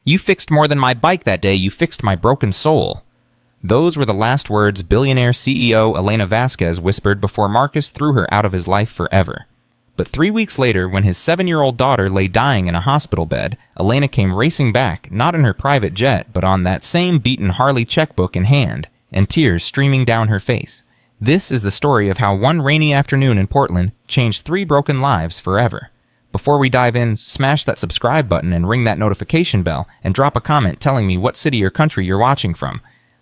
You fixed more than my bike that day, you fixed my broken soul. Those were the last words billionaire CEO Elena Vasquez whispered before Marcus threw her out of his life forever. But 3 weeks later, when his 7-year-old daughter lay dying in a hospital bed, Elena came racing back, not in her private jet, but on that same beaten Harley checkbook in hand, and tears streaming down her face. This is the story of how one rainy afternoon in Portland changed 3 broken lives forever. Before we dive in, smash that subscribe button and ring that notification bell, and drop a comment telling me what city or country you're watching from.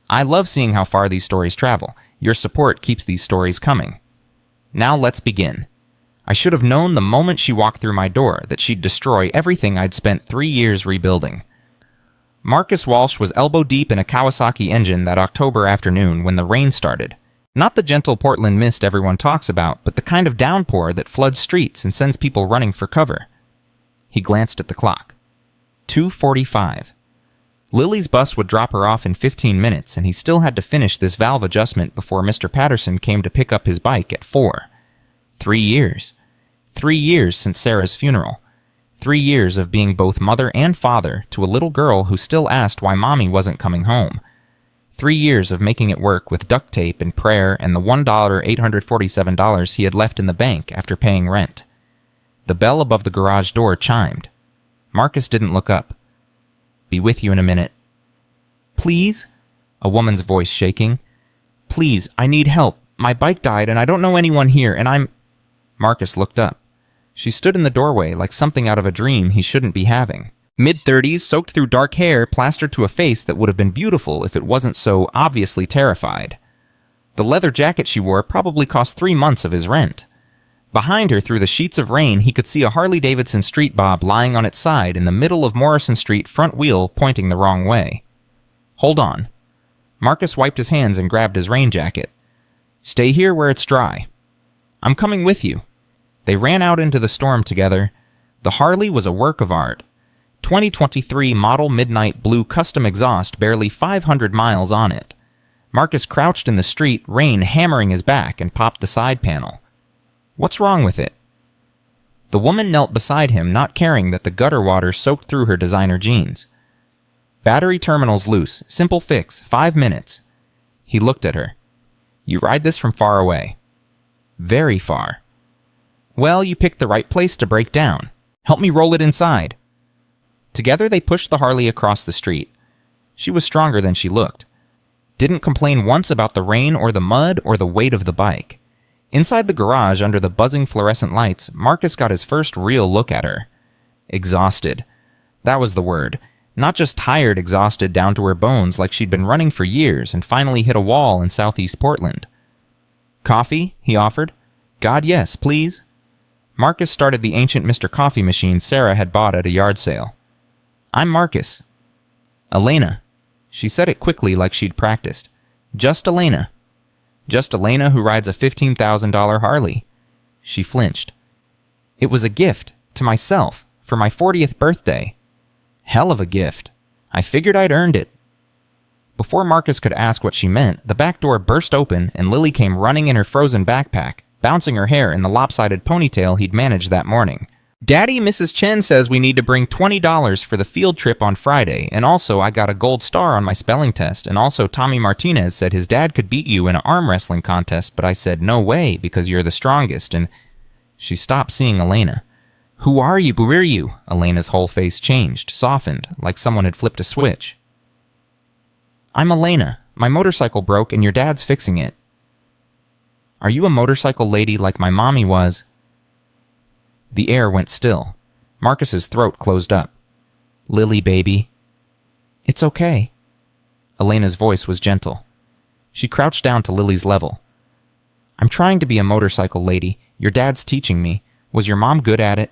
I love seeing how far these stories travel. Your support keeps these stories coming. Now let's begin. I should have known the moment she walked through my door that she'd destroy everything I'd spent 3 years rebuilding. Marcus Walsh was elbow deep in a Kawasaki engine that October afternoon when the rain started. Not the gentle Portland mist everyone talks about, but the kind of downpour that floods streets and sends people running for cover. He glanced at the clock. 2:45. Lily's bus would drop her off in 15 minutes, and he still had to finish this valve adjustment before Mr. Patterson came to pick up his bike at 4. 3 years. 3 years since Sarah's funeral. 3 years of being both mother and father to a little girl who still asked why mommy wasn't coming home. 3 years of making it work with duct tape and prayer and the $1,847 he had left in the bank after paying rent. The bell above the garage door chimed. Marcus didn't look up. "Be with you in a minute." "Please?" A woman's voice shaking. "Please, I need help. My bike died and I don't know anyone here and I'm—" Marcus looked up. She stood in the doorway like something out of a dream he shouldn't be having. Mid-30s, soaked through dark hair, plastered to a face that would have been beautiful if it wasn't so obviously terrified. The leather jacket she wore probably cost 3 months of his rent. Behind her, through the sheets of rain, he could see a Harley-Davidson street bob lying on its side in the middle of Morrison Street, front wheel pointing the wrong way. "Hold on." Marcus wiped his hands and grabbed his rain jacket. "Stay here where it's dry." "I'm coming with you." They ran out into the storm together. The Harley was a work of art. 2023 model midnight blue custom exhaust, barely 500 miles on it. Marcus crouched in the street, rain hammering his back, and popped the side panel. "What's wrong with it?" The woman knelt beside him, not caring that the gutter water soaked through her designer jeans. "Battery terminal's loose. Simple fix. 5 minutes." He looked at her. "You ride this from far away." "Very far." "Well, you picked the right place to break down. Help me roll it inside." Together they pushed the Harley across the street. She was stronger than she looked. Didn't complain once about the rain or the mud or the weight of the bike. Inside the garage, under the buzzing fluorescent lights, Marcus got his first real look at her. Exhausted. That was the word. Not just tired, exhausted down to her bones like she'd been running for years and finally hit a wall in southeast Portland. "Coffee?" he offered. "God, yes, please." Marcus started the ancient Mr. Coffee machine Sarah had bought at a yard sale. "I'm Marcus." "Elena." She said it quickly like she'd practiced. "Just Elena." "Just Elena who rides a $15,000 Harley." She flinched. "It was a gift, to myself, for my 40th birthday." "Hell of a gift. I figured I'd earned it." Before Marcus could ask what she meant, the back door burst open and Lily came running in her frozen backpack, bouncing her hair in the lopsided ponytail he'd managed that morning. "Daddy, Mrs. Chen says we need to bring $20 for the field trip on Friday, and also I got a gold star on my spelling test, and also Tommy Martinez said his dad could beat you in an arm wrestling contest, but I said no way because you're the strongest, and—" She stopped seeing Elena. "Who are you? Who are you?" Elena's whole face changed, softened, like someone had flipped a switch. "I'm Elena. My motorcycle broke and your dad's fixing it." "Are you a motorcycle lady like my mommy was?" The air went still. Marcus's throat closed up. "Lily, baby." "It's okay." Elena's voice was gentle. She crouched down to Lily's level. "I'm trying to be a motorcycle lady. Your dad's teaching me. Was your mom good at it?"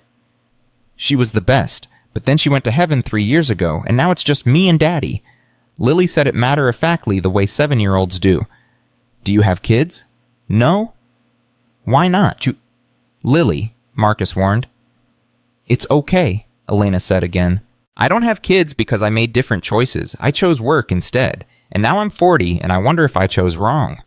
"She was the best, but then she went to heaven 3 years ago, and now it's just me and Daddy." Lily said it matter-of-factly the way 7-year-olds do. "Do you have kids?" "No." "Why not? Lily," Marcus warned. "It's okay," Elena said again. "I don't have kids because I made different choices. I chose work instead, and now I'm 40, and I wonder if I chose wrong."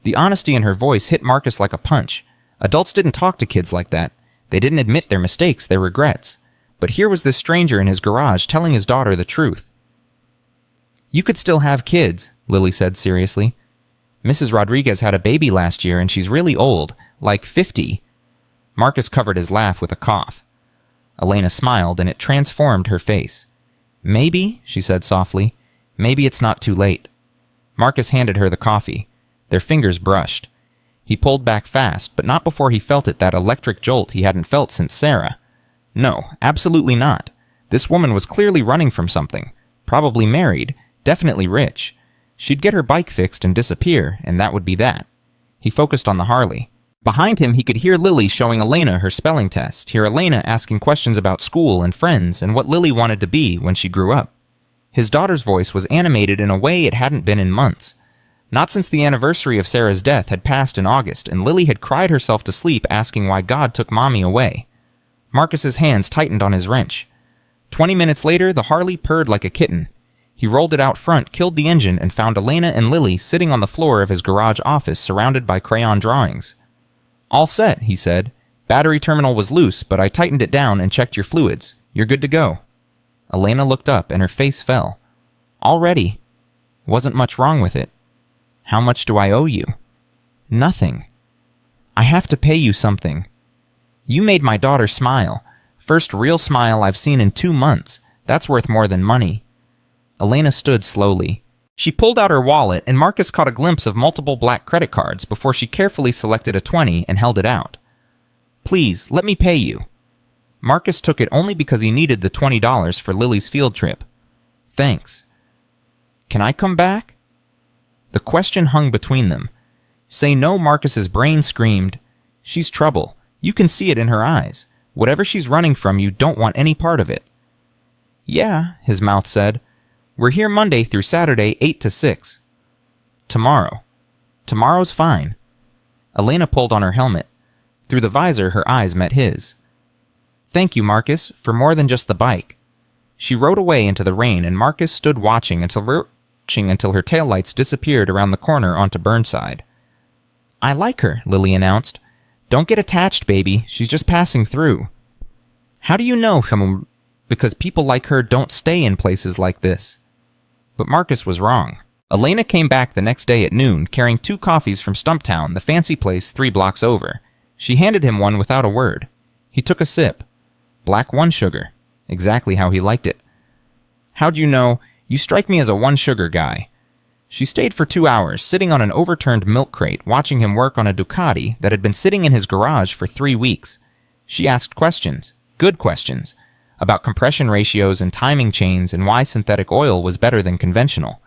The honesty in her voice hit Marcus like a punch. Adults didn't talk to kids like that. They didn't admit their mistakes, their regrets. But here was this stranger in his garage telling his daughter the truth. "You could still have kids," Lily said seriously. "Mrs. Rodriguez had a baby last year and she's really old, like 50. Marcus covered his laugh with a cough. Elena smiled and it transformed her face. "Maybe," she said softly, "maybe it's not too late." Marcus handed her the coffee. Their fingers brushed. He pulled back fast, but not before he felt it, that electric jolt he hadn't felt since Sarah. No, absolutely not. This woman was clearly running from something. Probably married, definitely rich. She'd get her bike fixed and disappear, and that would be that. He focused on the Harley. Behind him, he could hear Lily showing Elena her spelling test, hear Elena asking questions about school and friends and what Lily wanted to be when she grew up. His daughter's voice was animated in a way it hadn't been in months. Not since the anniversary of Sarah's death had passed in August, and Lily had cried herself to sleep asking why God took Mommy away. Marcus's hands tightened on his wrench. 20 minutes later, the Harley purred like a kitten. He rolled it out front, killed the engine, and found Elena and Lily sitting on the floor of his garage office surrounded by crayon drawings. "All set," he said. "Battery terminal was loose, but I tightened it down and checked your fluids. You're good to go." Elena looked up and her face fell. "Already? Wasn't much wrong with it. How much do I owe you?" "Nothing." "I have to pay you something." "You made my daughter smile. First real smile I've seen in 2 months. That's worth more than money." Elena stood slowly. She pulled out her wallet, and Marcus caught a glimpse of multiple black credit cards before she carefully selected a 20 and held it out. "Please, let me pay you." Marcus took it only because he needed the $20 for Lily's field trip. "Thanks." "Can I come back?" The question hung between them. Say no, Marcus's brain screamed. She's trouble. You can see it in her eyes. Whatever she's running from, you don't want any part of it. "Yeah," his mouth said. "We're here Monday through Saturday, 8 to 6. "Tomorrow." "Tomorrow's fine." Elena pulled on her helmet. Through the visor, her eyes met his. "Thank you, Marcus, for more than just the bike." She rode away into the rain, and Marcus stood watching until her taillights disappeared around the corner onto Burnside. "I like her," Lily announced. "Don't get attached, baby. She's just passing through." "How do you know, because people like her don't stay in places like this." But Marcus was wrong. Elena came back the next day at noon, carrying 2 coffees from Stumptown, the fancy place 3 blocks over. She handed him one without a word. He took a sip. Black 1 sugar. Exactly how he liked it. "How'd you know? You strike me as a 1 sugar guy." She stayed for 2 hours, sitting on an overturned milk crate, watching him work on a Ducati that had been sitting in his garage for 3 weeks. She asked questions. Good questions. About compression ratios and timing chains and why synthetic oil was better than conventional.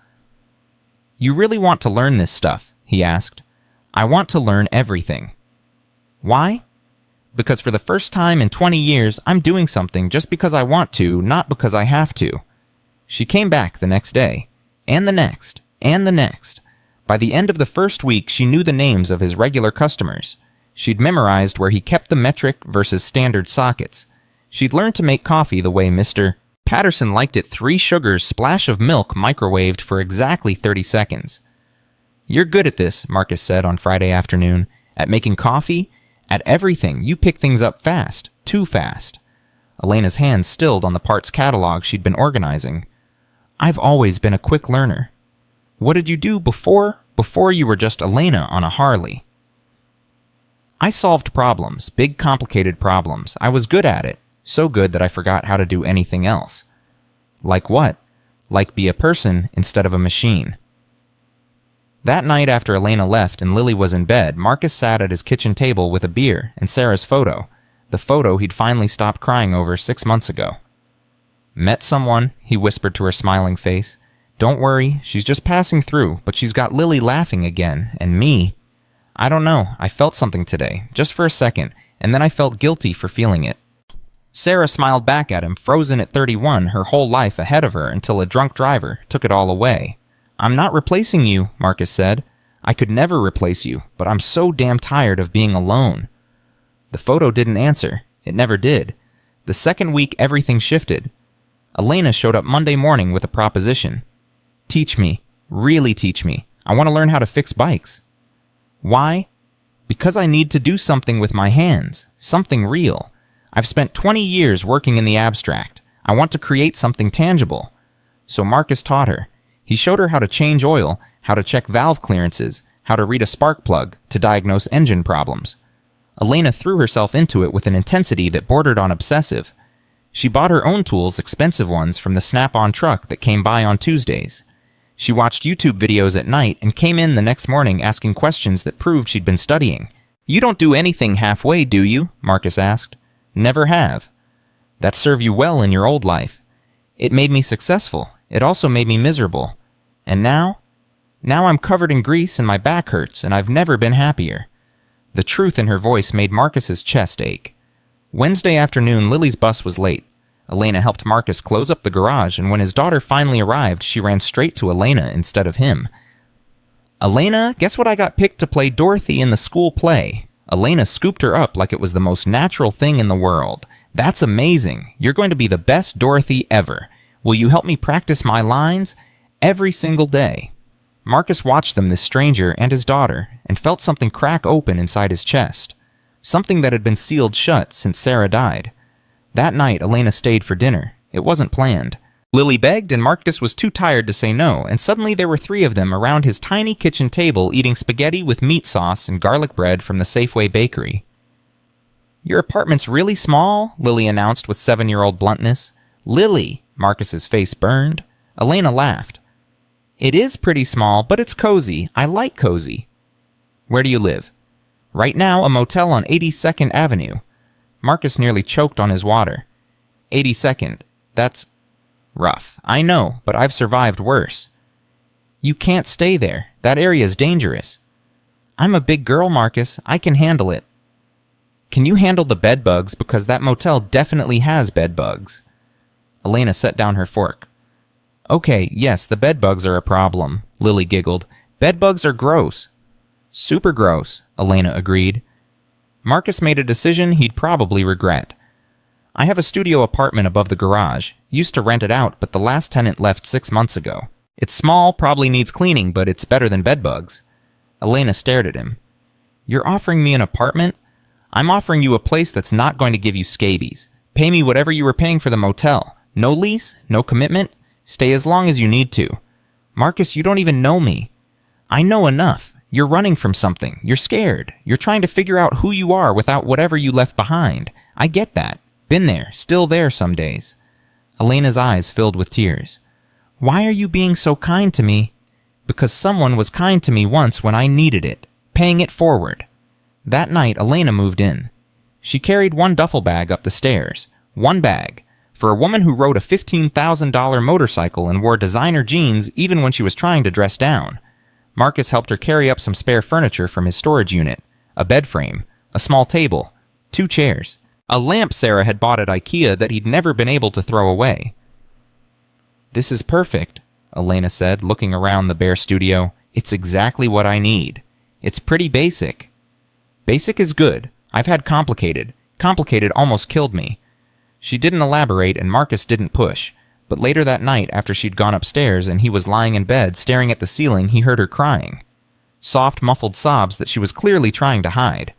"You really want to learn this stuff?" he asked. "I want to learn everything." "Why?" "Because for the first time in 20 years, I'm doing something just because I want to, not because I have to." She came back the next day, and the next, and the next. By the end of the first week, she knew the names of his regular customers. She'd memorized where he kept the metric versus standard sockets. She'd learned to make coffee the way Mr. Patterson liked it, 3 sugars, splash of milk, microwaved for exactly 30 seconds. "You're good at this," Marcus said on Friday afternoon. "At making coffee, at everything. You pick things up fast, too fast." Elena's hands stilled on the parts catalog she'd been organizing. "I've always been a quick learner." "What did you do before you were just Elena on a Harley?" "I solved problems, big complicated problems. I was good at it. So good that I forgot how to do anything else." "Like what?" "Like be a person instead of a machine." That night after Elena left and Lily was in bed, Marcus sat at his kitchen table with a beer and Sarah's photo, the photo he'd finally stopped crying over 6 months ago. "Met someone," he whispered to her smiling face. "Don't worry, she's just passing through, but she's got Lily laughing again, and me. I don't know, I felt something today, just for a second, and then I felt guilty for feeling it." Sarah smiled back at him, frozen at 31, her whole life ahead of her until a drunk driver took it all away. "I'm not replacing you," Marcus said. "I could never replace you, but I'm so damn tired of being alone." The photo didn't answer. It never did. The second week, everything shifted. Elena showed up Monday morning with a proposition. "Teach me. Really teach me. I want to learn how to fix bikes." "Why?" "Because I need to do something with my hands. Something real. I've spent 20 years working in the abstract. I want to create something tangible. So Marcus taught her. He showed her how to change oil, how to check valve clearances, how to read a spark plug to diagnose engine problems. Elena threw herself into it with an intensity that bordered on obsessive. She bought her own tools, expensive ones, from the Snap-on truck that came by on Tuesdays. She watched YouTube videos at night and came in the next morning asking questions that proved she'd been studying. "You don't do anything halfway, do you?" Marcus asked. "Never have." "That served you well in your old life." "It made me successful. It also made me miserable. And now? Now I'm covered in grease and my back hurts, and I've never been happier." The truth in her voice made Marcus's chest ache. Wednesday afternoon, Lily's bus was late. Elena helped Marcus close up the garage, and when his daughter finally arrived, she ran straight to Elena instead of him. "Elena, guess what I got picked to play Dorothy in the school play?" Elena scooped her up like it was the most natural thing in the world. "That's amazing. You're going to be the best Dorothy ever. Will you help me practice my lines? Every single day." Marcus watched them, this stranger and his daughter, and felt something crack open inside his chest. Something that had been sealed shut since Sarah died. That night, Elena stayed for dinner. It wasn't planned. Lily begged, and Marcus was too tired to say no, and suddenly there were 3 of them around his tiny kitchen table eating spaghetti with meat sauce and garlic bread from the Safeway bakery. "Your apartment's really small," Lily announced with 7-year-old bluntness. "Lily!" Marcus's face burned. Elena laughed. "It is pretty small, but it's cozy. I like cozy." "Where do you live?" "Right now, a motel on 82nd Avenue. Marcus nearly choked on his water. 82nd. That's rough. I know, but I've survived worse. "You can't stay there. That area's dangerous." "I'm a big girl, Marcus. I can handle it." "Can you handle the bed bugs? Because that motel definitely has bed bugs." Elena set down her fork. "Okay, yes, the bed bugs are a problem," Lily giggled. "Bed bugs are gross." "Super gross," Elena agreed. Marcus made a decision he'd probably regret. "I have a studio apartment above the garage. Used to rent it out, but the last tenant left 6 months ago. It's small, probably needs cleaning, but it's better than bedbugs." Elena stared at him. "You're offering me an apartment? I'm offering you a place that's not going to give you scabies. Pay me whatever you were paying for the motel. No lease, no commitment. Stay as long as you need to." "Marcus, you don't even know me." "I know enough. You're running from something. You're scared. You're trying to figure out who you are without whatever you left behind. I get that. Been there, still there some days." Elena's eyes filled with tears. "Why are you being so kind to me?" "Because someone was kind to me once when I needed it. Paying it forward." That night, Elena moved in. She carried 1 duffel bag up the stairs. 1 bag. For a woman who rode a $15,000 motorcycle and wore designer jeans even when she was trying to dress down. Marcus helped her carry up some spare furniture from his storage unit. A bed frame, a small table, 2 chairs. A lamp Sarah had bought at IKEA that he'd never been able to throw away. "This is perfect," Elena said, looking around the bare studio. "It's exactly what I need. It's pretty basic." "Basic is good. I've had complicated. Complicated almost killed me." She didn't elaborate, and Marcus didn't push. But later that night, after she'd gone upstairs and he was lying in bed staring at the ceiling, he heard her crying. Soft, muffled sobs that she was clearly trying to hide.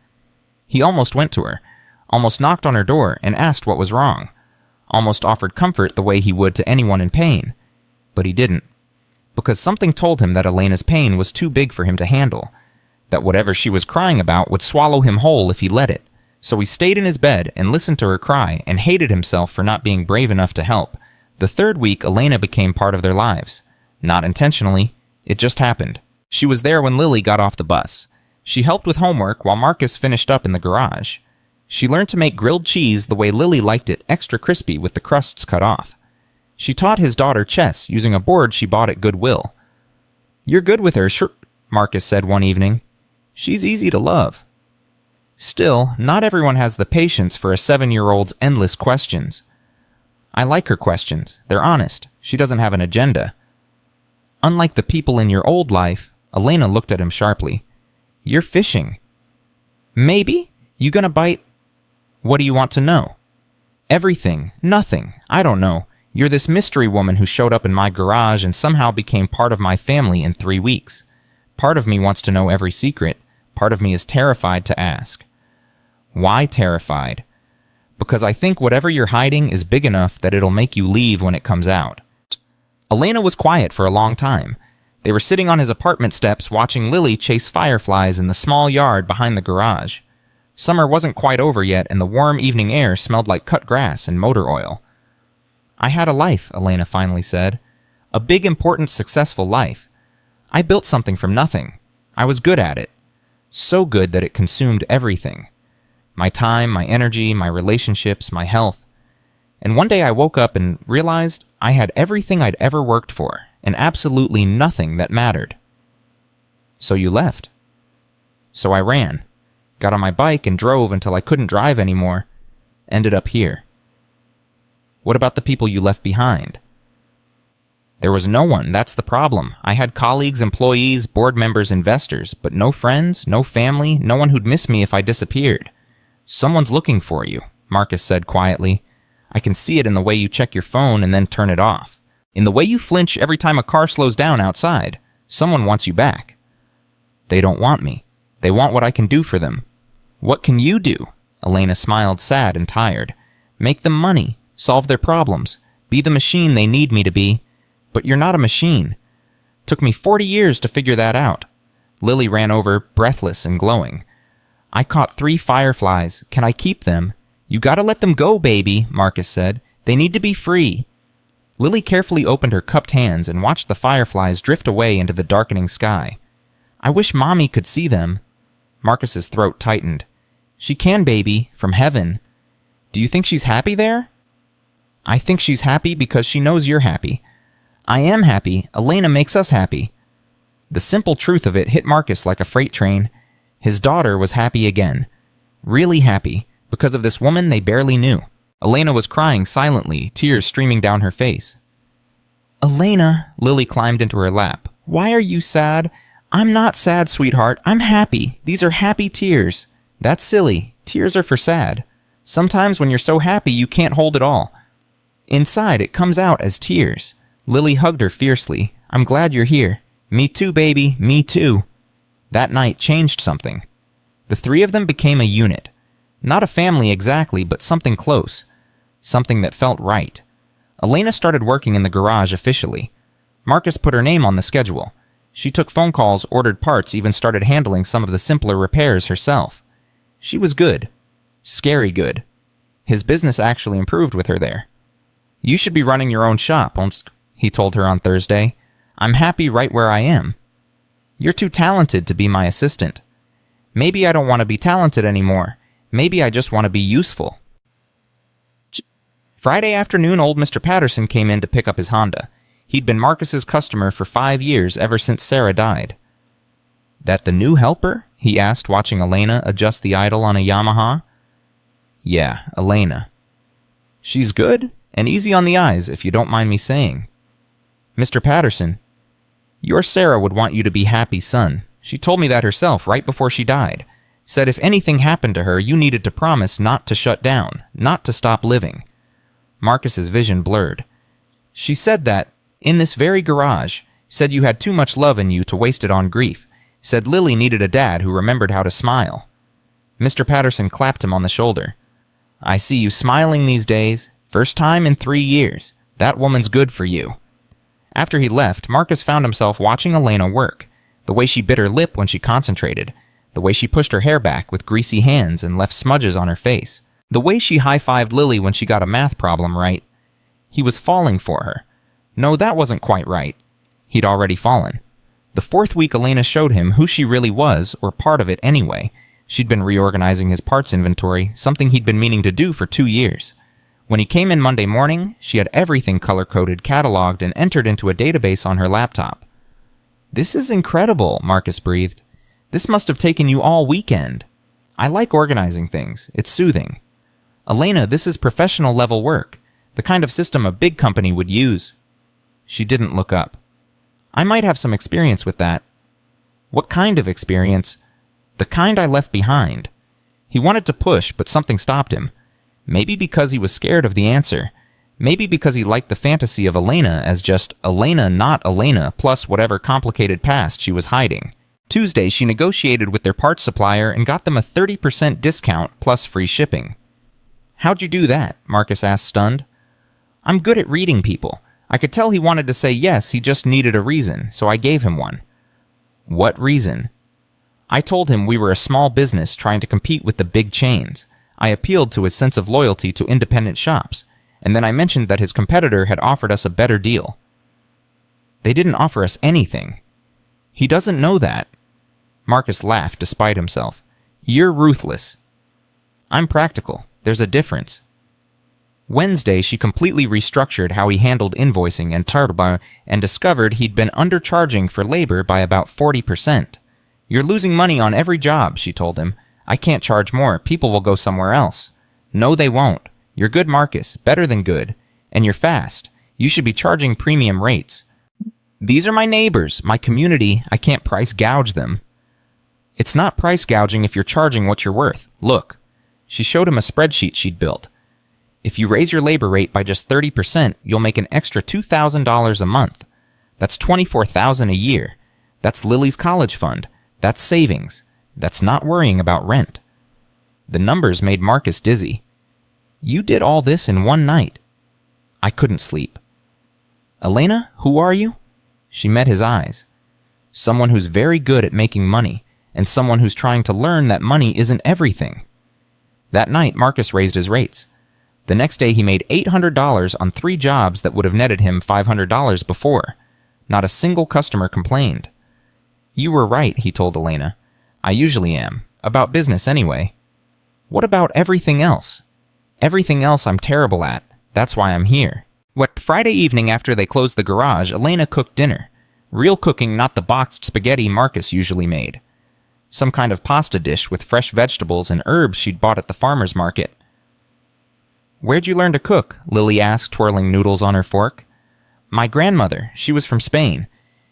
He almost went to her, almost knocked on her door and asked what was wrong, almost offered comfort the way he would to anyone in pain. But he didn't, because something told him that Elena's pain was too big for him to handle, that whatever she was crying about would swallow him whole if he let it. So he stayed in his bed and listened to her cry and hated himself for not being brave enough to help. The 3rd week, Elena became part of their lives. Not intentionally. It just happened. She was there when Lily got off the bus. She helped with homework while Marcus finished up in the garage. She learned to make grilled cheese the way Lily liked it, extra crispy with the crusts cut off. She taught his daughter chess using a board she bought at Goodwill. "You're good with her, sure," Marcus said one evening. "She's easy to love." Still, not everyone has the patience for a 7-year-old's endless questions. "I like her questions. They're honest. She doesn't have an agenda." "Unlike the people in your old life," Elena looked at him sharply. "You're fishing." "Maybe. You gonna bite?" "What do you want to know?" "Everything. Nothing. I don't know. You're this mystery woman who showed up in my garage and somehow became part of my family in 3 weeks. Part of me wants to know every secret. Part of me is terrified to ask." "Why terrified?" Because I think whatever you're hiding is big enough that it'll make you leave when it comes out. Elena was quiet for a long time. They were sitting on his apartment steps watching Lily chase fireflies in the small yard behind the garage. Summer wasn't quite over yet, and the warm evening air smelled like cut grass and motor oil. I had a life, Elena finally said. A big, important, successful life. I built something from nothing. I was good at it. So good that it consumed everything. My time, my energy, my relationships, my health. And one day I woke up and realized I had everything I'd ever worked for, and absolutely nothing that mattered. So you left. So I ran. Got on my bike and drove until I couldn't drive anymore. Ended up here. What about the people you left behind? There was no one, that's the problem. I had colleagues, employees, board members, investors, but no friends, no family, no one who'd miss me if I disappeared. Someone's looking for you, Marcus said quietly. I can see it in the way you check your phone and then turn it off. In the way you flinch every time a car slows down outside. Someone wants you back. They don't want me. They want what I can do for them. What can you do? Elena smiled, sad and tired. Make them money. Solve their problems. Be the machine they need me to be. But you're not a machine. Took me 40 years to figure that out. Lily ran over, breathless and glowing. I caught 3 fireflies. Can I keep them? You gotta let them go, baby, Marcus said. They need to be free. Lily carefully opened her cupped hands and watched the fireflies drift away into the darkening sky. I wish Mommy could see them. Marcus's throat tightened. She can, baby, from heaven. Do you think she's happy there? I think she's happy because she knows you're happy. I am happy. Elena makes us happy. The simple truth of it hit Marcus like a freight train. His daughter was happy again. Really happy, because of this woman they barely knew. Elena was crying silently, tears streaming down her face. Elena, Lily climbed into her lap. Why are you sad? I'm not sad, sweetheart. I'm happy. These are happy tears. That's silly. Tears are for sad. Sometimes when you're so happy you can't hold it all. Inside, it comes out as tears. Lily hugged her fiercely. I'm glad you're here. Me too, baby. Me too. That night changed something. The 3 of them became a unit. Not a family exactly, but something close. Something that felt right. Elena started working in the garage officially. Marcus put her name on the schedule. She took phone calls, ordered parts, even started handling some of the simpler repairs herself. She was good. Scary good. His business actually improved with her there. You should be running your own shop, he told her on Thursday. I'm happy right where I am. You're too talented to be my assistant. Maybe I don't want to be talented anymore. Maybe I just want to be useful. Friday afternoon, old Mr. Patterson came in to pick up his Honda. He'd been Marcus's customer for 5 years, ever since Sarah died. That the new helper? He asked, watching Elena adjust the idle on a Yamaha. Yeah, Elena. She's good and easy on the eyes, if you don't mind me saying. Mr. Patterson, your Sarah would want you to be happy, son. She told me that herself right before she died. Said if anything happened to her, you needed to promise not to shut down, not to stop living. Marcus's vision blurred. She said that, in this very garage, said you had too much love in you to waste it on grief. Said Lily needed a dad who remembered how to smile. Mr. Patterson clapped him on the shoulder. I see you smiling these days. First time in 3 years. That woman's good for you. After he left, Marcus found himself watching Elena work. The way she bit her lip when she concentrated. The way she pushed her hair back with greasy hands and left smudges on her face. The way she high-fived Lily when she got a math problem right. He was falling for her. No, that wasn't quite right. He'd already fallen. The 4th week, Elena showed him who she really was, or part of it anyway. She'd been reorganizing his parts inventory, something he'd been meaning to do for 2 years. When he came in Monday morning, she had everything color-coded, cataloged, and entered into a database on her laptop. This is incredible, Marcus breathed. This must have taken you all weekend. I like organizing things. It's soothing. Elena, this is professional-level work, the kind of system a big company would use. She didn't look up. I might have some experience with that. What kind of experience? The kind I left behind. He wanted to push, but something stopped him. Maybe because he was scared of the answer. Maybe because he liked the fantasy of Elena as just Elena, not Elena, plus whatever complicated past she was hiding. Tuesday, she negotiated with their parts supplier and got them a 30% discount plus free shipping. How'd you do that? Marcus asked, stunned. I'm good at reading people. I could tell he wanted to say yes, he just needed a reason, so I gave him one. What reason? I told him we were a small business trying to compete with the big chains. I appealed to his sense of loyalty to independent shops, and then I mentioned that his competitor had offered us a better deal. They didn't offer us anything. He doesn't know that. Marcus laughed despite himself. You're ruthless. I'm practical. There's a difference. Wednesday, she completely restructured how he handled invoicing and turbo and discovered he'd been undercharging for labor by about 40%. You're losing money on every job, she told him. I can't charge more. People will go somewhere else. No, they won't. You're good, Marcus. Better than good. And you're fast. You should be charging premium rates. These are my neighbors, my community. I can't price gouge them. It's not price gouging if you're charging what you're worth. Look. She showed him a spreadsheet she'd built. If you raise your labor rate by just 30%, you'll make an extra $2,000 a month. That's $24,000 a year. That's Lily's college fund. That's savings. That's not worrying about rent. The numbers made Marcus dizzy. You did all this in one night. I couldn't sleep. Elena, who are you? She met his eyes. Someone who's very good at making money, and someone who's trying to learn that money isn't everything. That night, Marcus raised his rates. The next day, he made $800 on 3 jobs that would have netted him $500 before. Not a single customer complained. You were right, he told Elena. I usually am. About business anyway. What about everything else? Everything else I'm terrible at. That's why I'm here. Friday evening after they closed the garage, Elena cooked dinner. Real cooking, not the boxed spaghetti Marcus usually made. Some kind of pasta dish with fresh vegetables and herbs she'd bought at the farmer's market. Where'd you learn to cook? Lily asked, twirling noodles on her fork. My grandmother. She was from Spain.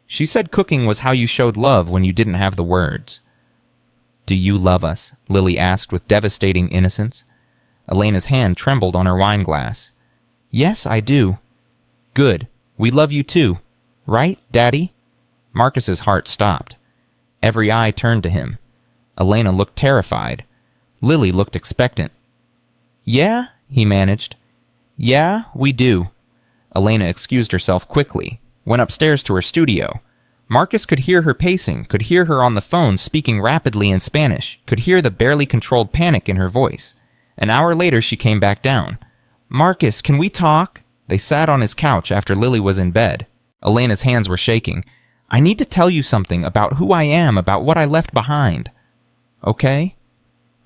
She said cooking was how you showed love when you didn't have the words. Do you love us? Lily asked with devastating innocence. Elena's hand trembled on her wine glass. Yes, I do. Good. We love you too. Right, Daddy? Marcus's heart stopped. Every eye turned to him. Elena looked terrified. Lily looked expectant. Yeah, he managed. Yeah, we do. Elena excused herself quickly, went upstairs to her studio. Marcus could hear her pacing, could hear her on the phone speaking rapidly in Spanish, could hear the barely controlled panic in her voice. An hour later, she came back down. Marcus, can we talk? They sat on his couch after Lily was in bed. Elena's hands were shaking. I need to tell you something about who I am, about what I left behind. Okay?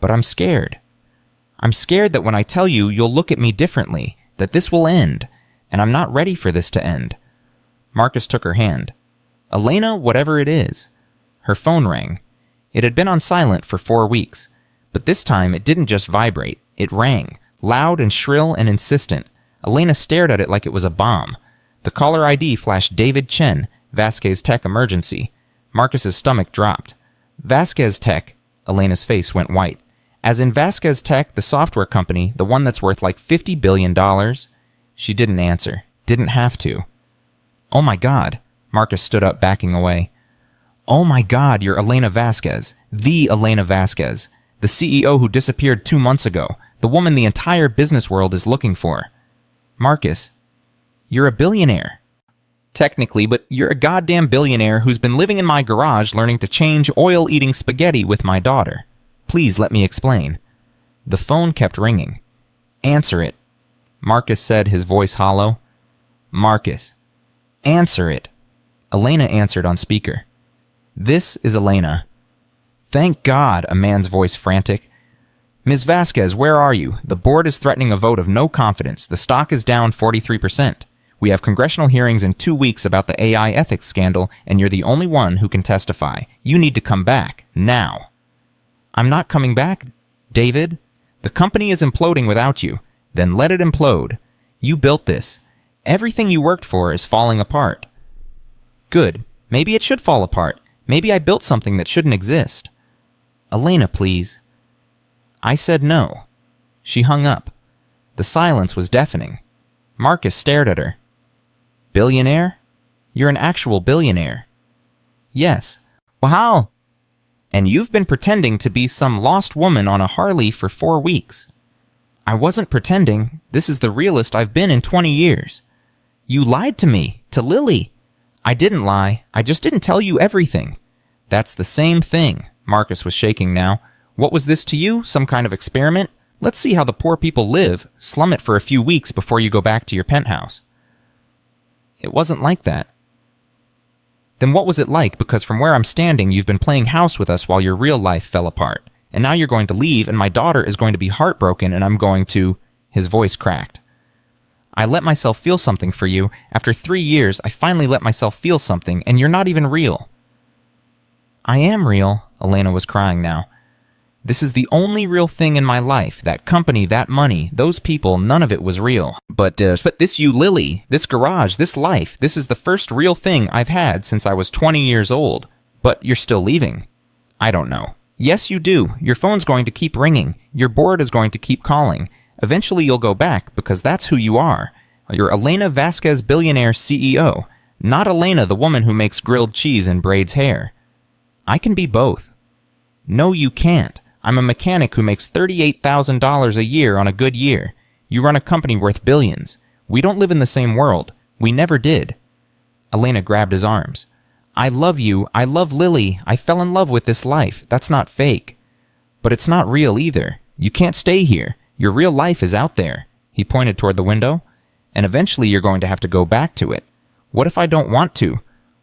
But I'm scared. I'm scared that when I tell you, you'll look at me differently, that this will end, and I'm not ready for this to end. Marcus took her hand. Elena, whatever it is. Her phone rang. It had been on silent for 4 weeks, but this time it didn't just vibrate. It rang, loud and shrill and insistent. Elena stared at it like it was a bomb. The caller ID flashed David Chen, Vasquez Tech Emergency. Marcus's stomach dropped. Vasquez Tech. Elena's face went white. As in Vasquez Tech, the software company, the one that's worth like $50 billion? She didn't answer. Didn't have to. Oh my God. Marcus stood up, backing away. Oh my God, you're Elena Vasquez. The Elena Vasquez. The CEO who disappeared 2 months ago. The woman the entire business world is looking for. Marcus, you're a billionaire. Technically, but you're a goddamn billionaire who's been living in my garage learning to change oil-eating spaghetti with my daughter. Please let me explain. The phone kept ringing. Answer it. Marcus said, his voice hollow. Marcus, answer it. Elena answered on speaker. This is Elena. Thank God, a man's voice frantic. Ms. Vasquez, where are you? The board is threatening a vote of no confidence. The stock is down 43%. We have congressional hearings in 2 weeks about the AI ethics scandal, and you're the only one who can testify. You need to come back, now. I'm not coming back, David. The company is imploding without you. Then let it implode. You built this. Everything you worked for is falling apart. Good. Maybe it should fall apart. Maybe I built something that shouldn't exist. Elena, please. I said no. She hung up. The silence was deafening. Marcus stared at her. Billionaire? You're an actual billionaire. Yes. Wow. And you've been pretending to be some lost woman on a Harley for 4 weeks. I wasn't pretending. This is the realest I've been in 20 years. You lied to me, to Lily. I didn't lie. I just didn't tell you everything. That's the same thing. Marcus was shaking now. What was this to you? Some kind of experiment? Let's see how the poor people live. Slum it for a few weeks before you go back to your penthouse. It wasn't like that. Then what was it like? Because from where I'm standing, you've been playing house with us while your real life fell apart. And now you're going to leave, and my daughter is going to be heartbroken, and I'm going to... His voice cracked. I let myself feel something for you. After 3 years, I finally let myself feel something, and you're not even real. I am real, Elena was crying now. This is the only real thing in my life. That company, that money, those people, none of it was real. But this you, Lily, this garage, this life, this is the first real thing I've had since I was 20 years old. But you're still leaving. I don't know. Yes, you do. Your phone's going to keep ringing. Your board is going to keep calling. Eventually you'll go back, because that's who you are. You're Elena Vasquez, billionaire CEO. Not Elena, the woman who makes grilled cheese and braids hair. I can be both. No, you can't. I'm a mechanic who makes $38,000 a year on a good year. You run a company worth billions. We don't live in the same world. We never did. Elena grabbed his arms. I love you. I love Lily. I fell in love with this life. That's not fake. But it's not real either. You can't stay here. Your real life is out there. He pointed toward the window. And eventually you're going to have to go back to it. What if I don't want to?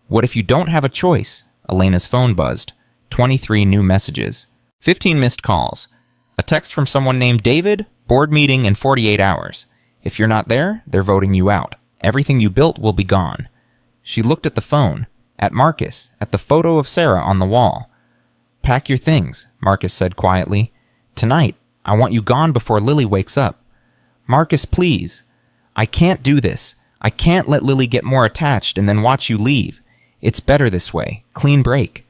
What if you don't have a choice? Elena's phone buzzed. 23 new messages. 15 missed calls. A text from someone named David, board meeting in 48 hours. If you're not there, they're voting you out. Everything you built will be gone. She looked at the phone, at Marcus, at the photo of Sarah on the wall. Pack your things, Marcus said quietly. Tonight, I want you gone before Lily wakes up. Marcus, please. I can't do this. I can't let Lily get more attached and then watch you leave. It's better this way. Clean break.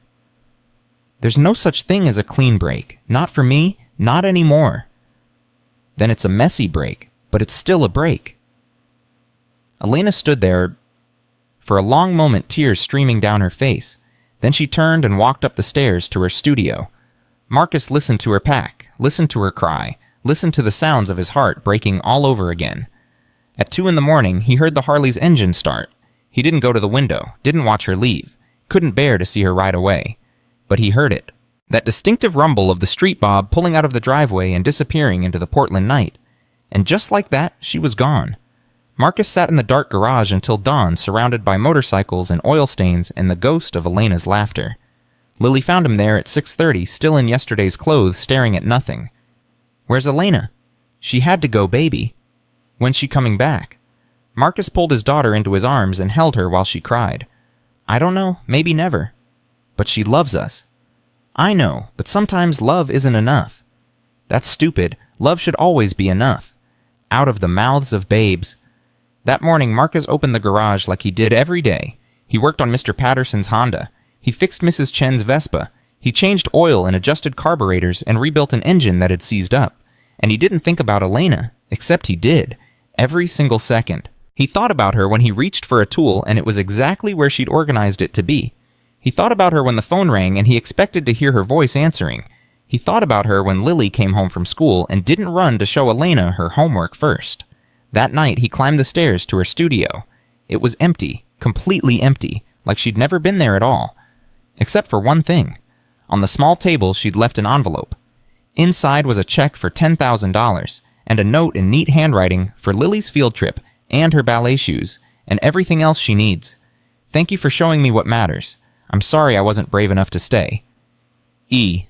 There's no such thing as a clean break. Not for me, not anymore. Then it's a messy break, but it's still a break. Elena stood there for a long moment, tears streaming down her face. Then she turned and walked up the stairs to her studio. Marcus listened to her pack, listened to her cry, listened to the sounds of his heart breaking all over again. At 2 in the morning, he heard the Harley's engine start. He didn't go to the window, didn't watch her leave, couldn't bear to see her ride away. But he heard it. That distinctive rumble of the street bob pulling out of the driveway and disappearing into the Portland night. And just like that, she was gone. Marcus sat in the dark garage until dawn, surrounded by motorcycles and oil stains and the ghost of Elena's laughter. Lily found him there at 6:30, still in yesterday's clothes, staring at nothing. Where's Elena? She had to go, baby. When's she coming back? Marcus pulled his daughter into his arms and held her while she cried. I don't know, maybe never. But she loves us. I know, but sometimes love isn't enough. That's stupid. Love should always be enough. Out of the mouths of babes. That morning, Marcus opened the garage like he did every day. He worked on Mr. Patterson's Honda. He fixed Mrs. Chen's Vespa. He changed oil and adjusted carburetors and rebuilt an engine that had seized up. And he didn't think about Elena, except he did. Every single second. He thought about her when he reached for a tool and it was exactly where she'd organized it to be. He thought about her when the phone rang and he expected to hear her voice answering. He thought about her when Lily came home from school and didn't run to show Elena her homework first. That night, he climbed the stairs to her studio. It was empty, completely empty, like she'd never been there at all. Except for one thing. On the small table, she'd left an envelope. Inside was a check for $10,000 and a note in neat handwriting for Lily's field trip and her ballet shoes and everything else she needs. Thank you for showing me what matters. I'm sorry I wasn't brave enough to stay.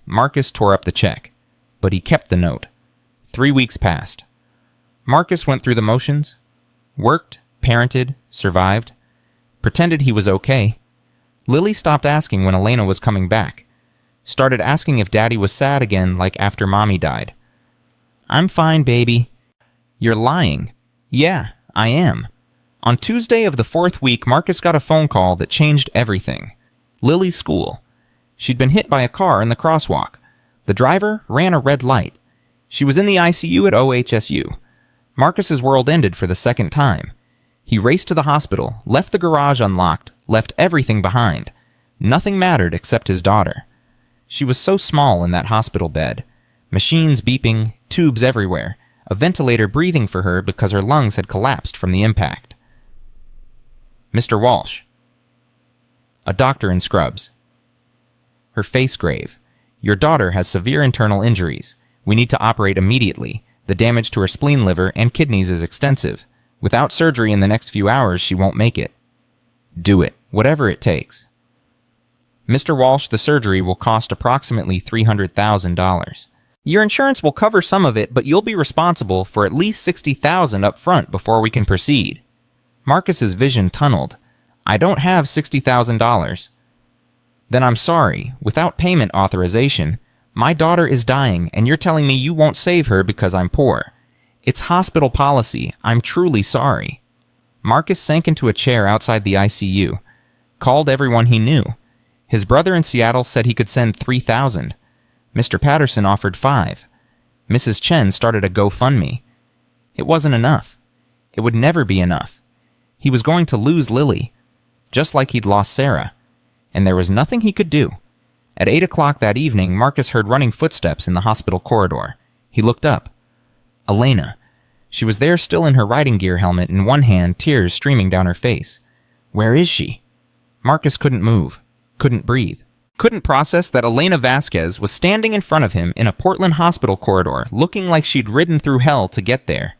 Marcus tore up the check, but he kept the note. 3 weeks passed. Marcus went through the motions, worked, parented, survived, pretended he was okay. Lily stopped asking when Elena was coming back, started asking if Daddy was sad again like after Mommy died. I'm fine, baby. You're lying. Yeah, I am. On Tuesday of the 4th week, Marcus got a phone call that changed everything. Lily's school. She'd been hit by a car in the crosswalk. The driver ran a red light. She was in the ICU at OHSU. Marcus's world ended for the second time. He raced to the hospital, left the garage unlocked, left everything behind. Nothing mattered except his daughter. She was so small in that hospital bed. Machines beeping, tubes everywhere. a ventilator breathing for her because her lungs had collapsed from the impact. Mr. Walsh. A doctor in scrubs. Her face grave. Your daughter has severe internal injuries. We need to operate immediately. The damage to her spleen, liver, and kidneys is extensive. Without surgery in the next few hours, she won't make it. Do it, whatever it takes. Mr. Walsh, the surgery will cost approximately $300,000. Your insurance will cover some of it, but you'll be responsible for at least $60,000 up front before we can proceed. Marcus's vision tunneled. I don't have $60,000. Then I'm sorry, without payment authorization, my daughter is dying and you're telling me you won't save her because I'm poor. It's hospital policy. I'm truly sorry. Marcus sank into a chair outside the ICU, called everyone he knew. His brother in Seattle said he could send $3,000. Mr. Patterson offered $5,000. Mrs. Chen started a GoFundMe. It wasn't enough. It would never be enough. He was going to lose Lily, just like he'd lost Sarah, and there was nothing he could do. At 8 o'clock that evening, Marcus heard running footsteps in the hospital corridor. He looked up. Elena. She was there still in her riding gear helmet, in one hand, tears streaming down her face. Where is she? Marcus couldn't move, couldn't breathe, couldn't process that Elena Vasquez was standing in front of him in a Portland hospital corridor, looking like she'd ridden through hell to get there.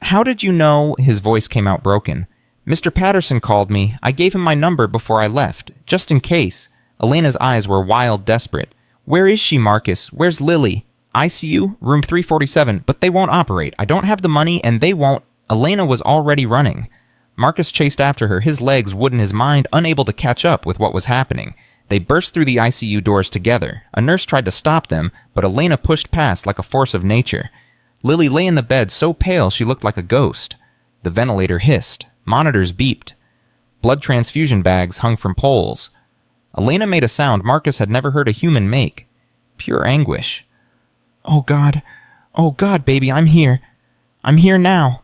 How did you know? His voice came out broken. Mr. Patterson called me. I gave him my number before I left, just in case. Elena's eyes were wild, desperate. Where is she, Marcus? Where's Lily? ICU, room 347, but they won't operate. I don't have the money, and they won't. Elena was already running. Marcus chased after her, his legs wood in his mind, unable to catch up with what was happening. They burst through the ICU doors together. A nurse tried to stop them, but Elena pushed past like a force of nature. Lily lay in the bed so pale she looked like a ghost. The ventilator hissed. Monitors beeped. Blood transfusion bags hung from poles. Elena made a sound Marcus had never heard a human make. Pure anguish. Oh God, baby, I'm here. I'm here now.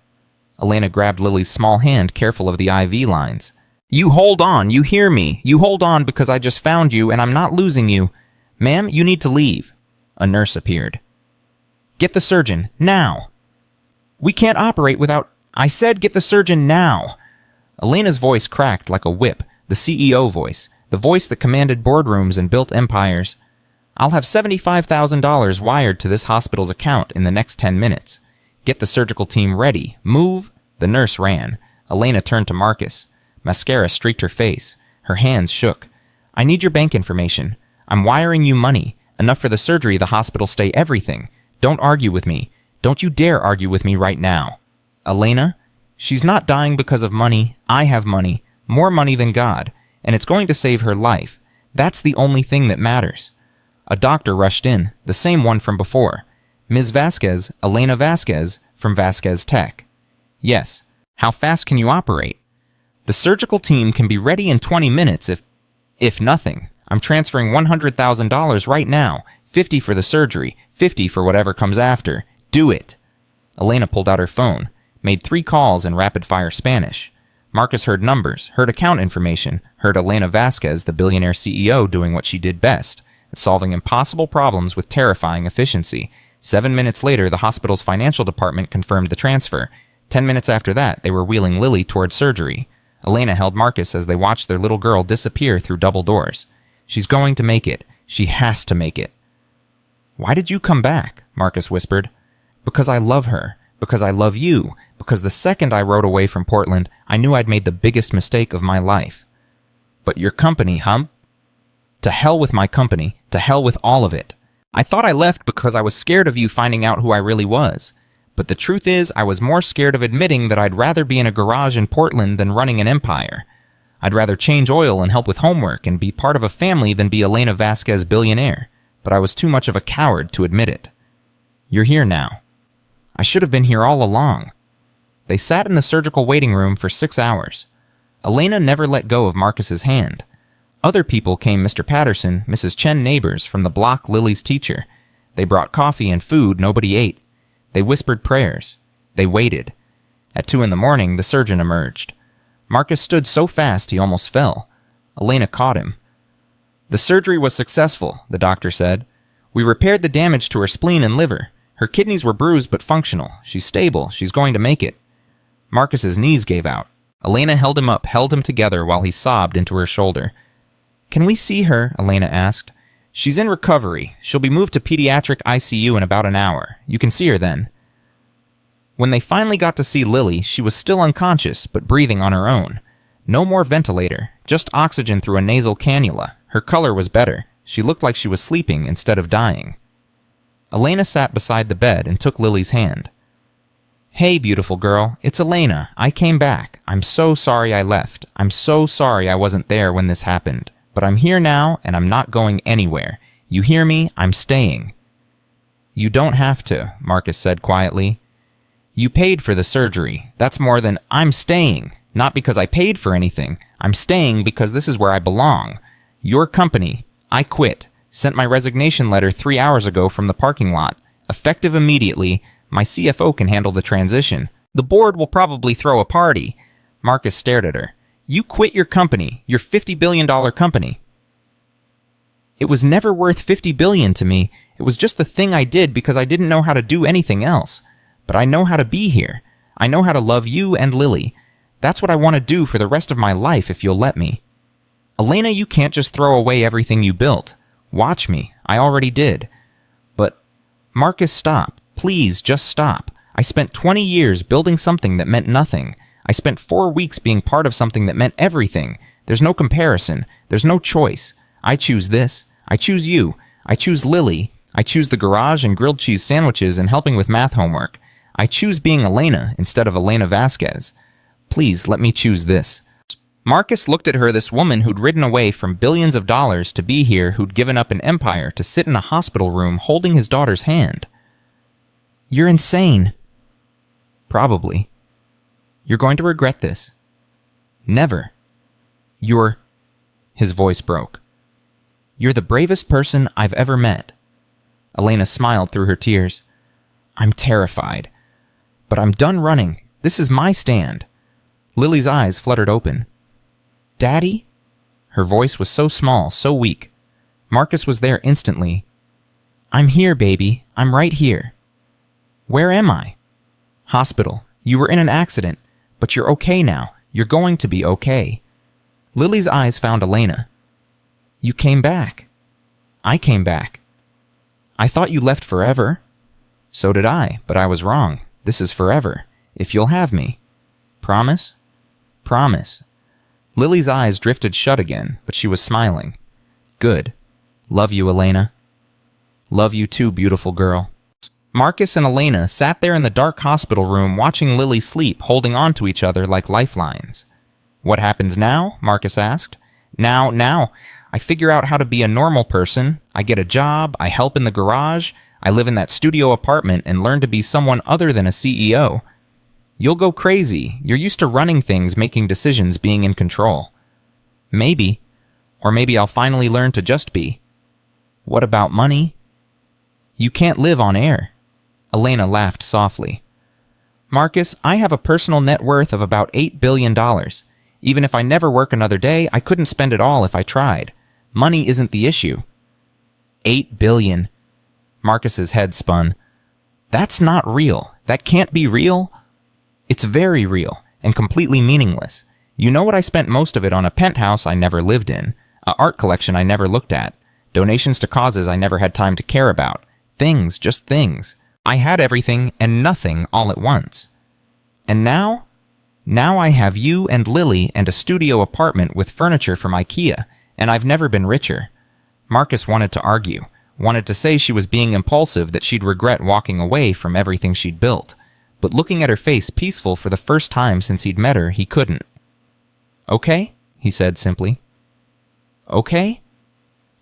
Elena grabbed Lily's small hand, careful of the IV lines. You hold on, you hear me. You hold on because I just found you and I'm not losing you. Ma'am, you need to leave. A nurse appeared. Get the surgeon, now. We can't operate without... I said get the surgeon now. Elena's voice cracked like a whip, the CEO voice, the voice that commanded boardrooms and built empires. I'll have $75,000 wired to this hospital's account in the next 10 minutes. Get the surgical team ready. Move. The nurse ran. Elena turned to Marcus. Mascara streaked her face. Her hands shook. I need your bank information. I'm wiring you money. Enough for the surgery, the hospital stay, everything. Don't argue with me. Don't you dare argue with me right now. Elena, she's not dying because of money. I have money. More money than God. And it's going to save her life. That's the only thing that matters. A doctor rushed in, the same one from before. Ms. Vasquez, Elena Vasquez, from Vasquez Tech. Yes. How fast can you operate? The surgical team can be ready in 20 minutes if nothing. I'm transferring $100,000 right now. 50 for the surgery, 50 for whatever comes after. Do it. Elena pulled out her phone, made 3 calls in rapid-fire Spanish. Marcus heard numbers, heard account information, heard Elena Vasquez, the billionaire CEO, doing what she did best, solving impossible problems with terrifying efficiency. 7 minutes later, the hospital's financial department confirmed the transfer. 10 minutes after that, they were wheeling Lily toward surgery. Elena held Marcus as they watched their little girl disappear through double doors. She's going to make it. She has to make it. Why did you come back? Marcus whispered. Because I love her. Because I love you. Because the second I rode away from Portland, I knew I'd made the biggest mistake of my life. But your company, huh? To hell with my company. To hell with all of it. I thought I left because I was scared of you finding out who I really was. But the truth is, I was more scared of admitting that I'd rather be in a garage in Portland than running an empire. I'd rather change oil and help with homework and be part of a family than be Elena Vasquez billionaire. But I was too much of a coward to admit it. You're here now. I should have been here all along. They sat in the surgical waiting room for 6 hours. Elena never let go of Marcus's hand. Other people came, Mr. Patterson, Mrs. Chen, neighbors from the block, Lily's teacher. They brought coffee and food nobody ate. They whispered prayers. They waited. At 2 a.m, the surgeon emerged. Marcus stood so fast he almost fell. Elena caught him. The surgery was successful, the doctor said. We repaired the damage to her spleen and liver. Her kidneys were bruised but functional. She's stable. She's going to make it. Marcus's knees gave out. Elena held him up, held him together while he sobbed into her shoulder. "Can we see her?" Elena asked. "She's in recovery. She'll be moved to pediatric ICU in about an hour. You can see her then." When they finally got to see Lily, she was still unconscious, but breathing on her own. No more ventilator, just oxygen through a nasal cannula. Her color was better. She looked like she was sleeping instead of dying. Elena sat beside the bed and took Lily's hand. "Hey, beautiful girl, it's Elena. I came back. I'm so sorry I left. I'm so sorry I wasn't there when this happened. But I'm here now, and I'm not going anywhere. You hear me? I'm staying." "You don't have to," Marcus said quietly. "You paid for the surgery. That's more than I'm staying. Not because I paid for anything. I'm staying because this is where I belong. Your company. I quit. Sent my resignation letter 3 hours ago from the parking lot. Effective immediately. My CFO can handle the transition. The board will probably throw a party." Marcus stared at her. "You quit your company, your $50 billion company." "It was never worth $50 billion to me. It was just the thing I did because I didn't know how to do anything else. But I know how to be here. I know how to love you and Lily. That's what I want to do for the rest of my life if you'll let me." "Elena, you can't just throw away everything you built. Watch me. I already did." "But, Marcus, stop. Please, just stop. I spent 20 years building something that meant nothing. I spent 4 weeks being part of something that meant everything. There's no comparison. There's no choice. I choose this. I choose you. I choose Lily. I choose the garage and grilled cheese sandwiches and helping with math homework. I choose being Elena instead of Elena Vasquez. Please, let me choose this." Marcus looked at her, this woman who'd ridden away from billions of dollars to be here, who'd given up an empire to sit in a hospital room holding his daughter's hand. "You're insane." "Probably. You're going to regret this." "Never." "You're..." His voice broke. "You're the bravest person I've ever met." Elena smiled through her tears. "I'm terrified. But I'm done running. This is my stand." Lily's eyes fluttered open. "Daddy?" Her voice was so small, so weak. Marcus was there instantly. "I'm here, baby. I'm right here." "Where am I?" "Hospital. You were in an accident. But you're okay now. You're going to be okay." Lily's eyes found Elena. "You came back." "I came back." "I thought you left forever." "So did I, but I was wrong. This is forever. If you'll have me." "Promise?" "Promise." Lily's eyes drifted shut again, but she was smiling. "Good. Love you, Elena." "Love you too, beautiful girl." Marcus and Elena sat there in the dark hospital room watching Lily sleep, holding on to each other like lifelines. "What happens now?" Marcus asked. Now, I figure out how to be a normal person. I get a job, I help in the garage, I live in that studio apartment and learn to be someone other than a CEO. You'll go crazy. You're used to running things, making decisions, being in control. Maybe. Or maybe I'll finally learn to just be. What about money? You can't live on air. Elena laughed softly. Marcus, I have a personal net worth of about $8 billion. Even if I never work another day, I couldn't spend it all if I tried. Money isn't the issue. $8 billion. Marcus's head spun. That's not real. That can't be real. It's very real and completely meaningless. You know what I spent most of it on? A penthouse I never lived in, an art collection I never looked at, donations to causes I never had time to care about. Things, just things. I had everything and nothing all at once. And now? Now I have you and Lily and a studio apartment with furniture from IKEA, and I've never been richer. Marcus wanted to argue, wanted to say she was being impulsive, that she'd regret walking away from everything she'd built. But looking at her face peaceful for the first time since he'd met her, he couldn't. Okay, he said simply. Okay?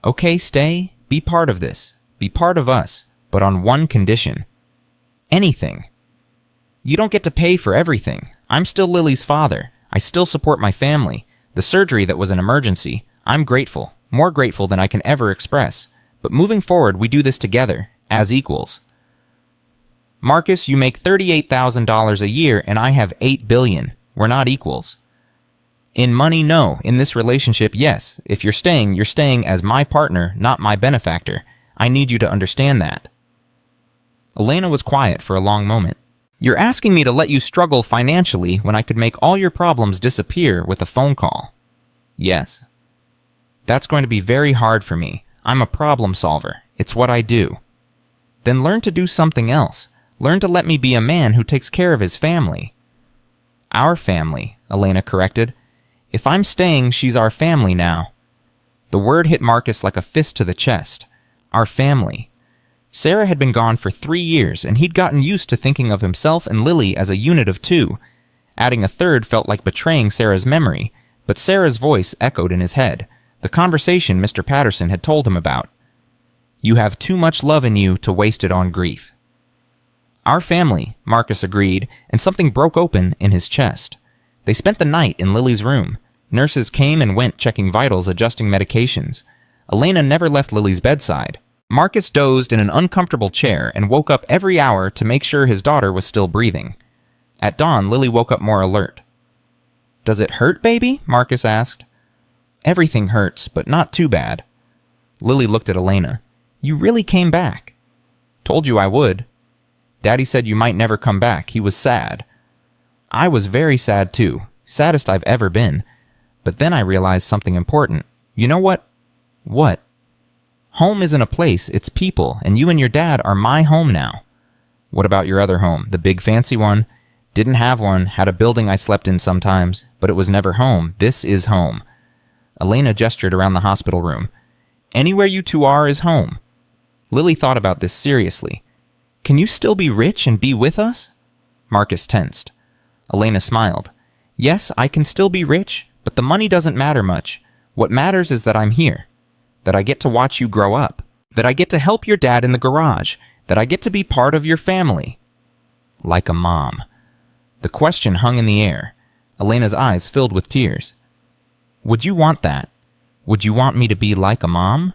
Okay, stay, be part of this, be part of us, but on one condition. Anything. You don't get to pay for everything. I'm still Lily's father. I still support my family. The surgery that was an emergency, I'm grateful, more grateful than I can ever express. But moving forward, we do this together, as equals. Marcus, you make $38,000 a year and I have $8 billion. We're not equals. In money, no. In this relationship, yes. If you're staying as my partner, not my benefactor. I need you to understand that. Elena was quiet for a long moment. You're asking me to let you struggle financially when I could make all your problems disappear with a phone call. Yes. That's going to be very hard for me. I'm a problem solver. It's what I do. Then learn to do something else. Learn to let me be a man who takes care of his family. Our family, Elena corrected. If I'm staying, she's our family now. The word hit Marcus like a fist to the chest. Our family. Sarah had been gone for 3 years, and he'd gotten used to thinking of himself and Lily as a unit of two. Adding a third felt like betraying Sarah's memory, but Sarah's voice echoed in his head, the conversation Mr. Patterson had told him about. You have too much love in you to waste it on grief. Our family, Marcus agreed, and something broke open in his chest. They spent the night in Lily's room. Nurses came and went, checking vitals, adjusting medications. Elena never left Lily's bedside. Marcus dozed in an uncomfortable chair and woke up every hour to make sure his daughter was still breathing. At dawn, Lily woke up more alert. Does it hurt, baby? Marcus asked. Everything hurts, but not too bad. Lily looked at Elena. You really came back. Told you I would. Daddy said you might never come back. He was sad. I was very sad too. Saddest I've ever been. But then I realized something important. You know what? What? Home isn't a place, it's people, and you and your dad are my home now. What about your other home, the big fancy one? Didn't have one, had a building I slept in sometimes, but it was never home. This is home. Elena gestured around the hospital room. Anywhere you two are is home. Lily thought about this seriously. Can you still be rich and be with us? Marcus tensed. Elena smiled. Yes, I can still be rich, but the money doesn't matter much. What matters is that I'm here. That I get to watch you grow up. That I get to help your dad in the garage. That I get to be part of your family. Like a mom. The question hung in the air. Elena's eyes filled with tears. Would you want that? Would you want me to be like a mom?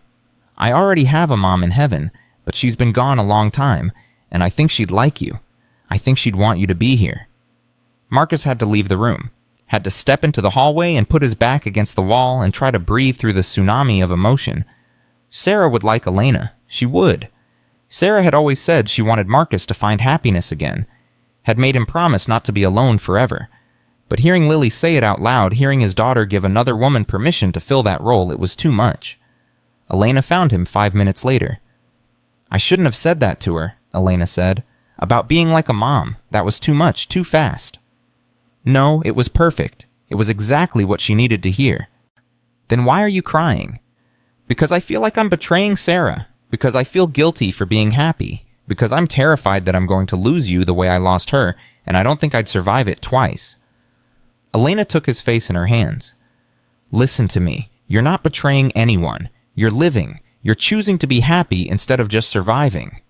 I already have a mom in heaven, but she's been gone a long time, and I think she'd like you. I think she'd want you to be here. Marcus had to leave the room. Had to step into the hallway and put his back against the wall and try to breathe through the tsunami of emotion. Sarah would like Elena. She would. Sarah had always said she wanted Marcus to find happiness again. Had made him promise not to be alone forever. But hearing Lily say it out loud, hearing his daughter give another woman permission to fill that role, it was too much. Elena found him 5 minutes later. I shouldn't have said that to her, Elena said. About being like a mom. That was too much, too fast. No, it was perfect. It was exactly what she needed to hear. Then why are you crying? Because I feel like I'm betraying Sarah. Because I feel guilty for being happy. Because I'm terrified that I'm going to lose you the way I lost her, and I don't think I'd survive it twice. Elena took his face in her hands. Listen to me. You're not betraying anyone. You're living. You're choosing to be happy instead of just surviving.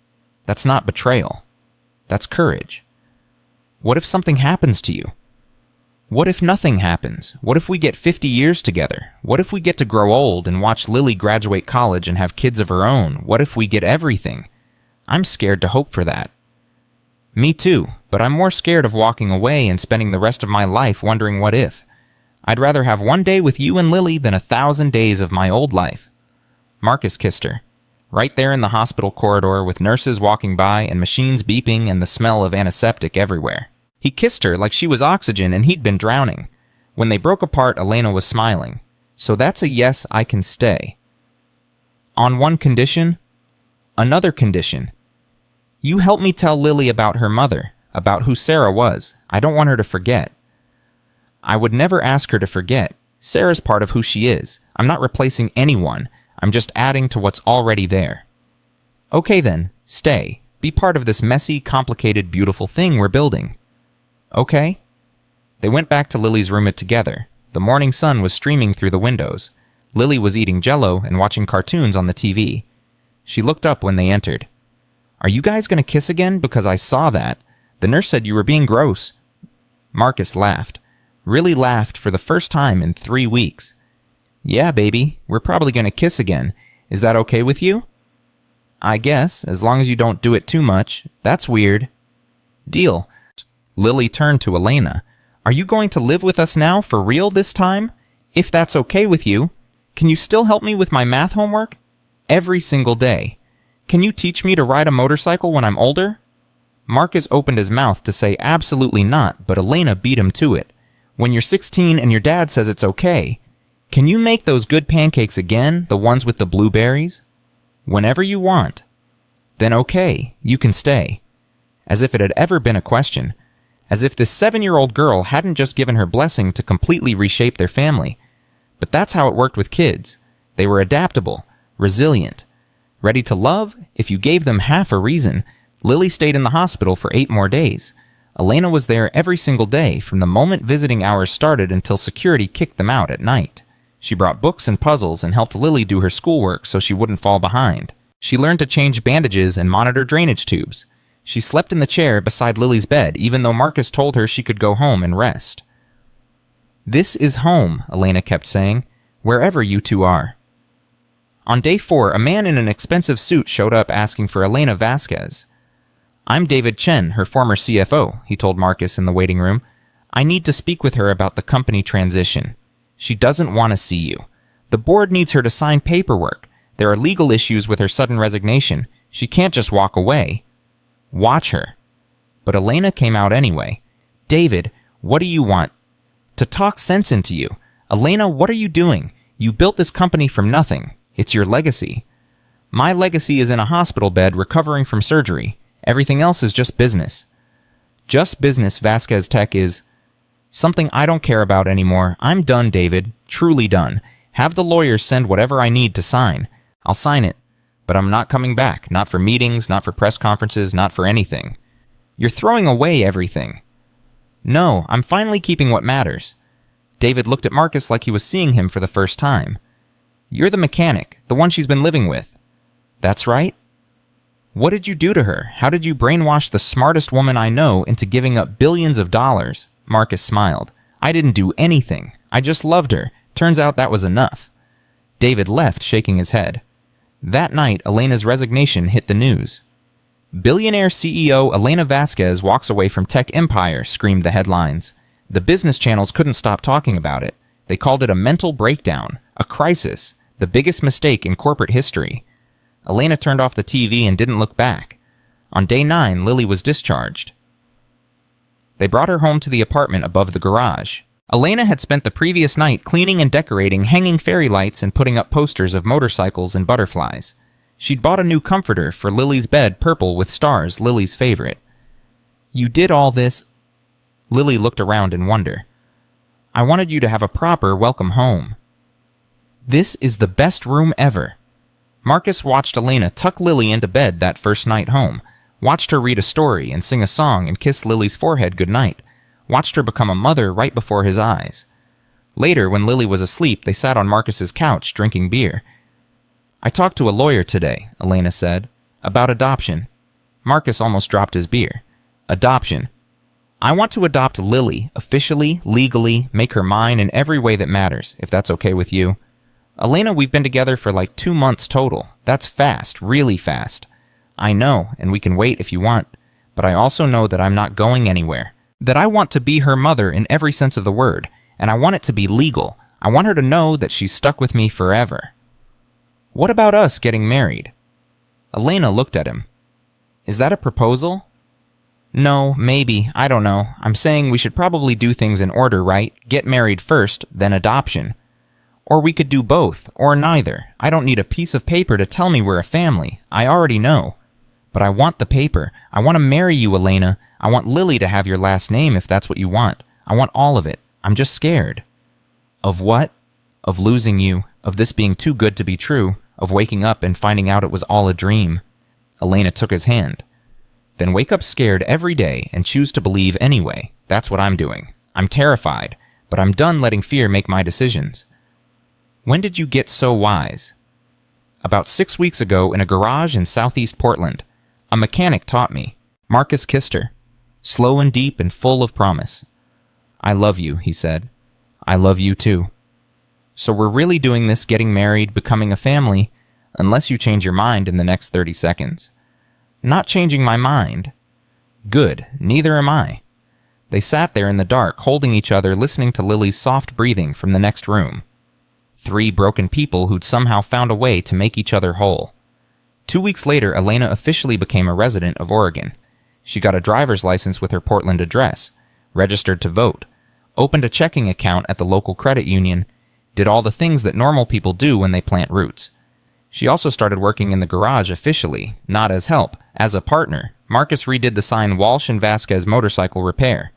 That's not betrayal. That's courage. What if something happens to you? What if nothing happens? What if we get 50 years together? What if we get to grow old and watch Lily graduate college and have kids of her own? What if we get everything? I'm scared to hope for that. Me too, but I'm more scared of walking away and spending the rest of my life wondering what if. I'd rather have 1 day with you and Lily than 1,000 days of my old life. Marcus kissed her. Right there in the hospital corridor with nurses walking by and machines beeping and the smell of antiseptic everywhere. He kissed her like she was oxygen and he'd been drowning. When they broke apart, Elena was smiling. So that's a yes, I can stay. On one condition. Another condition. You help me tell Lily about her mother, about who Sarah was. I don't want her to forget. I would never ask her to forget. Sarah's part of who she is. I'm not replacing anyone. I'm just adding to what's already there. Okay then, stay. Be part of this messy, complicated, beautiful thing we're building. Okay? They went back to Lily's room together. The morning sun was streaming through the windows. Lily was eating Jell-O and watching cartoons on the TV. She looked up when they entered. Are you guys going to kiss again? Because I saw that. The nurse said you were being gross. Marcus laughed. Really laughed for the first time in 3 weeks. Yeah, baby, we're probably going to kiss again. Is that okay with you? I guess, as long as you don't do it too much. That's weird. Deal. Lily turned to Elena. Are you going to live with us now for real this time? If that's okay with you, can you still help me with my math homework? Every single day. Can you teach me to ride a motorcycle when I'm older? Marcus opened his mouth to say absolutely not, but Elena beat him to it. When you're 16 and your dad says it's okay, can you make those good pancakes again, the ones with the blueberries? Whenever you want. Then okay, you can stay. As if it had ever been a question. As if this 7-year-old girl hadn't just given her blessing to completely reshape their family. But that's how it worked with kids. They were adaptable, resilient, ready to love if you gave them half a reason. Lily stayed in the hospital for 8 more days. Elena was there every single day from the moment visiting hours started until security kicked them out at night. She brought books and puzzles and helped Lily do her schoolwork so she wouldn't fall behind. She learned to change bandages and monitor drainage tubes. She slept in the chair beside Lily's bed even though Marcus told her she could go home and rest. "This is home," Elena kept saying, "wherever you two are." On day 4, a man in an expensive suit showed up asking for Elena Vasquez. "I'm David Chen, her former CFO," he told Marcus in the waiting room. "I need to speak with her about the company transition. She doesn't want to see you. The board needs her to sign paperwork. There are legal issues with her sudden resignation. She can't just walk away." Watch her. But Elena came out anyway. "David, what do you want?" "To talk sense into you. Elena, what are you doing? You built this company from nothing. It's your legacy." "My legacy is in a hospital bed recovering from surgery. Everything else is just business." "Just business, Vasquez Tech is something I don't care about anymore. I'm done, David. Truly done. Have the lawyers send whatever I need to sign. I'll sign it. But I'm not coming back. Not for meetings, not for press conferences, not for anything." "You're throwing away everything." "No, I'm finally keeping what matters." David looked at Marcus like he was seeing him for the first time. "You're the mechanic, the one she's been living with." "That's right." "What did you do to her? How did you brainwash the smartest woman I know into giving up billions of dollars?" Marcus smiled. "I didn't do anything. I just loved her. Turns out that was enough." David left, shaking his head. That night, Elena's resignation hit the news. "Billionaire CEO Elena Vasquez walks away from tech empire," screamed the headlines. The business channels couldn't stop talking about it. They called it a mental breakdown, a crisis, the biggest mistake in corporate history. Elena turned off the TV and didn't look back. On day 9, Lily was discharged. They brought her home to the apartment above the garage. Elena had spent the previous night cleaning and decorating, hanging fairy lights, and putting up posters of motorcycles and butterflies. She'd bought a new comforter for Lily's bed, purple with stars, Lily's favorite. "You did all this?" Lily looked around in wonder. "I wanted you to have a proper welcome home." "This is the best room ever." Marcus watched Elena tuck Lily into bed that first night home, watched her read a story and sing a song and kiss Lily's forehead goodnight, watched her become a mother right before his eyes. Later, when Lily was asleep, they sat on Marcus's couch drinking beer. "I talked to a lawyer today," Elena said, "about adoption." Marcus almost dropped his beer. "Adoption. I want to adopt Lily, officially, legally, make her mine in every way that matters, if that's okay with you." "Elena, we've been together for like 2 months total. That's fast, really fast." "I know, and we can wait if you want, but I also know that I'm not going anywhere. That I want to be her mother in every sense of the word, and I want it to be legal. I want her to know that she's stuck with me forever." "What about us getting married?" Elena looked at him. "Is that a proposal?" "No, maybe, I don't know. I'm saying we should probably do things in order, right? Get married first, then adoption. Or we could do both, or neither. I don't need a piece of paper to tell me we're a family. I already know. But I want the paper. I want to marry you, Elena. I want Lily to have your last name if that's what you want. I want all of it. I'm just scared." "Of what?" "Of losing you, of this being too good to be true, of waking up and finding out it was all a dream." Elena took his hand. "Then wake up scared every day and choose to believe anyway. That's what I'm doing. I'm terrified, but I'm done letting fear make my decisions." "When did you get so wise?" "About 6 weeks ago in a garage in southeast Portland. A mechanic taught me." Marcus kissed her, slow and deep and full of promise. "I love you," he said. "I love you too. So we're really doing this, getting married, becoming a family, unless you change your mind in the next 30 seconds. "Not changing my mind." "Good, neither am I." They sat there in the dark, holding each other, listening to Lily's soft breathing from the next room. 3 broken people who'd somehow found a way to make each other whole. 2 weeks later, Elena officially became a resident of Oregon. She got a driver's license with her Portland address, registered to vote, opened a checking account at the local credit union, did all the things that normal people do when they plant roots. She also started working in the garage officially, not as help, as a partner. Marcus redid the sign Walsh and Vasquez Motorcycle Repair.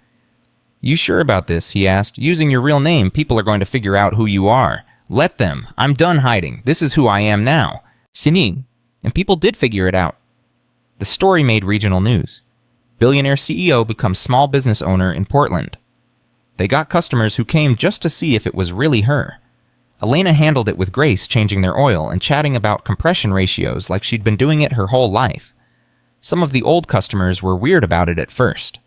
"You sure about this?" he asked. "Using your real name, people are going to figure out who you are. Let them. I'm done hiding. This is who I am now." Sining. And people did figure it out. The story made regional news. Billionaire CEO becomes small business owner in Portland. They got customers who came just to see if it was really her. Elena handled it with grace, changing their oil and chatting about compression ratios like she'd been doing it her whole life. Some of the old customers were weird about it at first.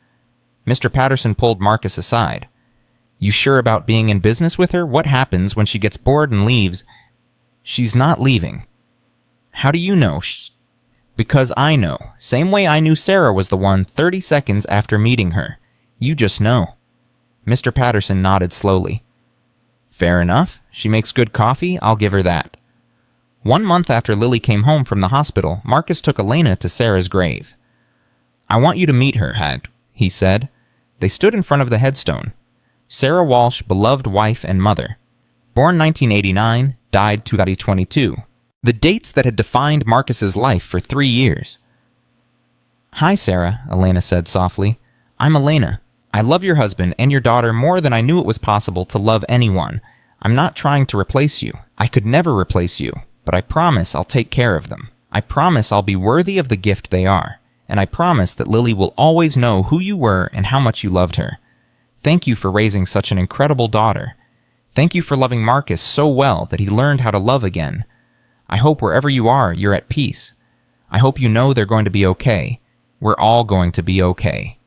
Mr. Patterson pulled Marcus aside. "You sure about being in business with her? What happens when she gets bored and leaves?" "She's not leaving." "How do you know?" "Because I know. Same way I knew Sarah was the one 30 seconds after meeting her. You just know." Mr. Patterson nodded slowly. "Fair enough. She makes good coffee. I'll give her that." 1 month after Lily came home from the hospital, Marcus took Elena to Sarah's grave. "I want you to meet her, Hag," he said. They stood in front of the headstone. Sarah Walsh, beloved wife and mother. Born 1989, died 2022. The dates that had defined Marcus's life for 3 years. "Hi, Sarah," Elena said softly. "I'm Elena. I love your husband and your daughter more than I knew it was possible to love anyone. I'm not trying to replace you. I could never replace you, but I promise I'll take care of them. I promise I'll be worthy of the gift they are, and I promise that Lily will always know who you were and how much you loved her. Thank you for raising such an incredible daughter. Thank you for loving Marcus so well that he learned how to love again. I hope wherever you are, you're at peace. I hope you know they're going to be okay. We're all going to be okay."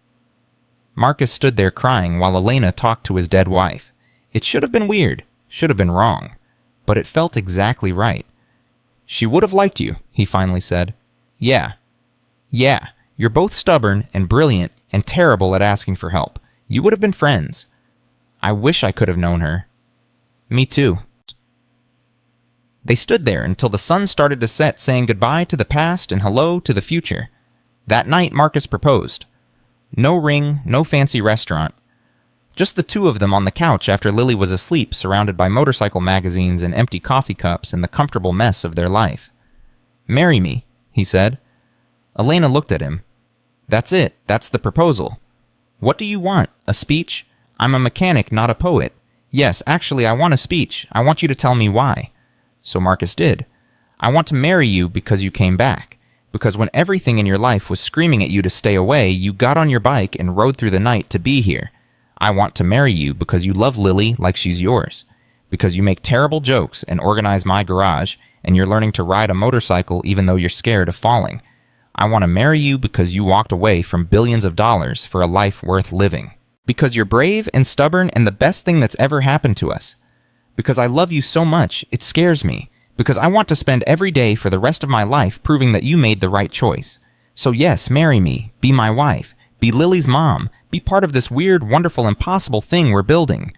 Marcus stood there crying while Elena talked to his dead wife. It should have been weird, should have been wrong, but it felt exactly right. "She would have liked you," he finally said. Yeah, you're both stubborn and brilliant and terrible at asking for help. You would have been friends. I wish I could have known her." "Me too." They stood there until the sun started to set, saying goodbye to the past and hello to the future. That night, Marcus proposed. No ring, no fancy restaurant. Just the two of them on the couch after Lily was asleep, surrounded by motorcycle magazines and empty coffee cups and the comfortable mess of their life. "Marry me," he said. Elena looked at him. "That's it. That's the proposal." "What do you want? A speech?" "I'm a mechanic, not a poet." "Yes, actually, I want a speech. I want you to tell me why." So Marcus did. "I want to marry you because you came back. Because when everything in your life was screaming at you to stay away, you got on your bike and rode through the night to be here. I want to marry you because you love Lily like she's yours. Because you make terrible jokes and organize my garage, and you're learning to ride a motorcycle even though you're scared of falling. I want to marry you because you walked away from billions of dollars for a life worth living. Because you're brave and stubborn and the best thing that's ever happened to us. Because I love you so much, it scares me. Because I want to spend every day for the rest of my life proving that you made the right choice. So yes, marry me, be my wife, be Lily's mom, be part of this weird, wonderful, impossible thing we're building."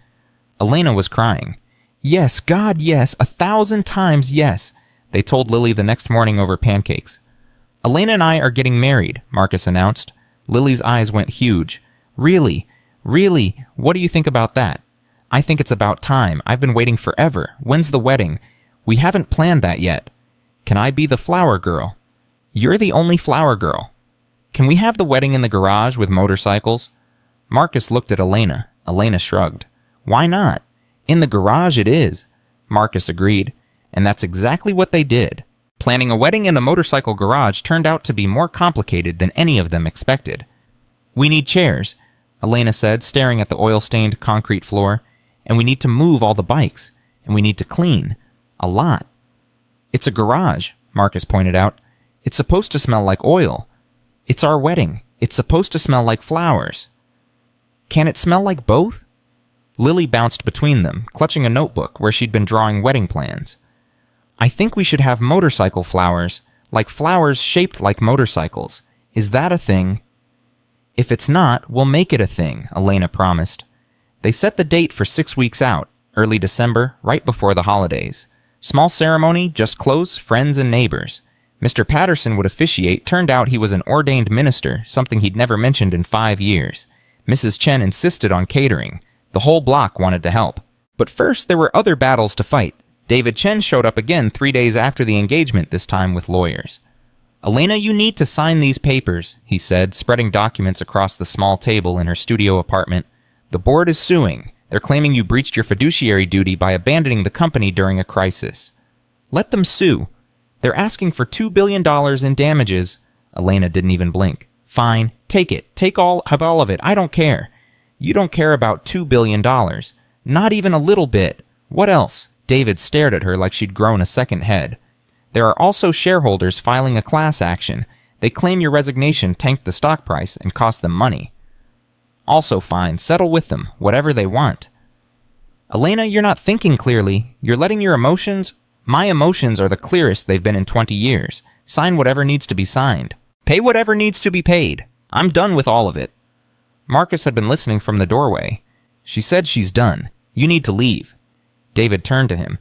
Elena was crying. "Yes, God, yes, 1,000 times yes," they told Lily the next morning over pancakes. "Elena and I are getting married," Marcus announced. Lily's eyes went huge. "Really? Really? What do you think about that?" "I think it's about time. I've been waiting forever. When's the wedding?" "We haven't planned that yet." "Can I be the flower girl?" "You're the only flower girl." "Can we have the wedding in the garage with motorcycles?" Marcus looked at Elena. Elena shrugged. "Why not?" "In the garage it is." Marcus agreed. And that's exactly what they did. Planning a wedding in a motorcycle garage turned out to be more complicated than any of them expected. "We need chairs," Elena said, staring at the oil-stained concrete floor. "And we need to move all the bikes. And we need to clean. A lot." "It's a garage," Marcus pointed out. "It's supposed to smell like oil. It's our wedding. It's supposed to smell like flowers." "Can it smell like both?" Lily bounced between them, clutching a notebook where she'd been drawing wedding plans. "I think we should have motorcycle flowers, like flowers shaped like motorcycles. Is that a thing?" "If it's not, we'll make it a thing," Elena promised. They set the date for 6 weeks out, early December, right before the holidays. Small ceremony, just close friends and neighbors. Mr. Patterson would officiate. Turned out he was an ordained minister, something he'd never mentioned in 5 years. Mrs. Chen insisted on catering. The whole block wanted to help. But first, there were other battles to fight. David Chen showed up again 3 days after the engagement, this time with lawyers. "Elena, you need to sign these papers," he said, spreading documents across the small table in her studio apartment. "The board is suing. They're claiming you breached your fiduciary duty by abandoning the company during a crisis." "Let them sue. They're asking for $2 billion in damages." Elena didn't even blink. "Fine, take it. Have all of it. I don't care." "You don't care about $2 billion. Not even a little bit. What else?" David stared at her like she'd grown a second head. "There are also shareholders filing a class action. They claim your resignation tanked the stock price and cost them money." "Also fine. Settle with them. Whatever they want." "Elena, you're not thinking clearly. You're letting your emotions..." "My emotions are the clearest they've been in 20 years. Sign whatever needs to be signed. Pay whatever needs to be paid. I'm done with all of it." Marcus had been listening from the doorway. "She said she's done. You need to leave." David turned to him.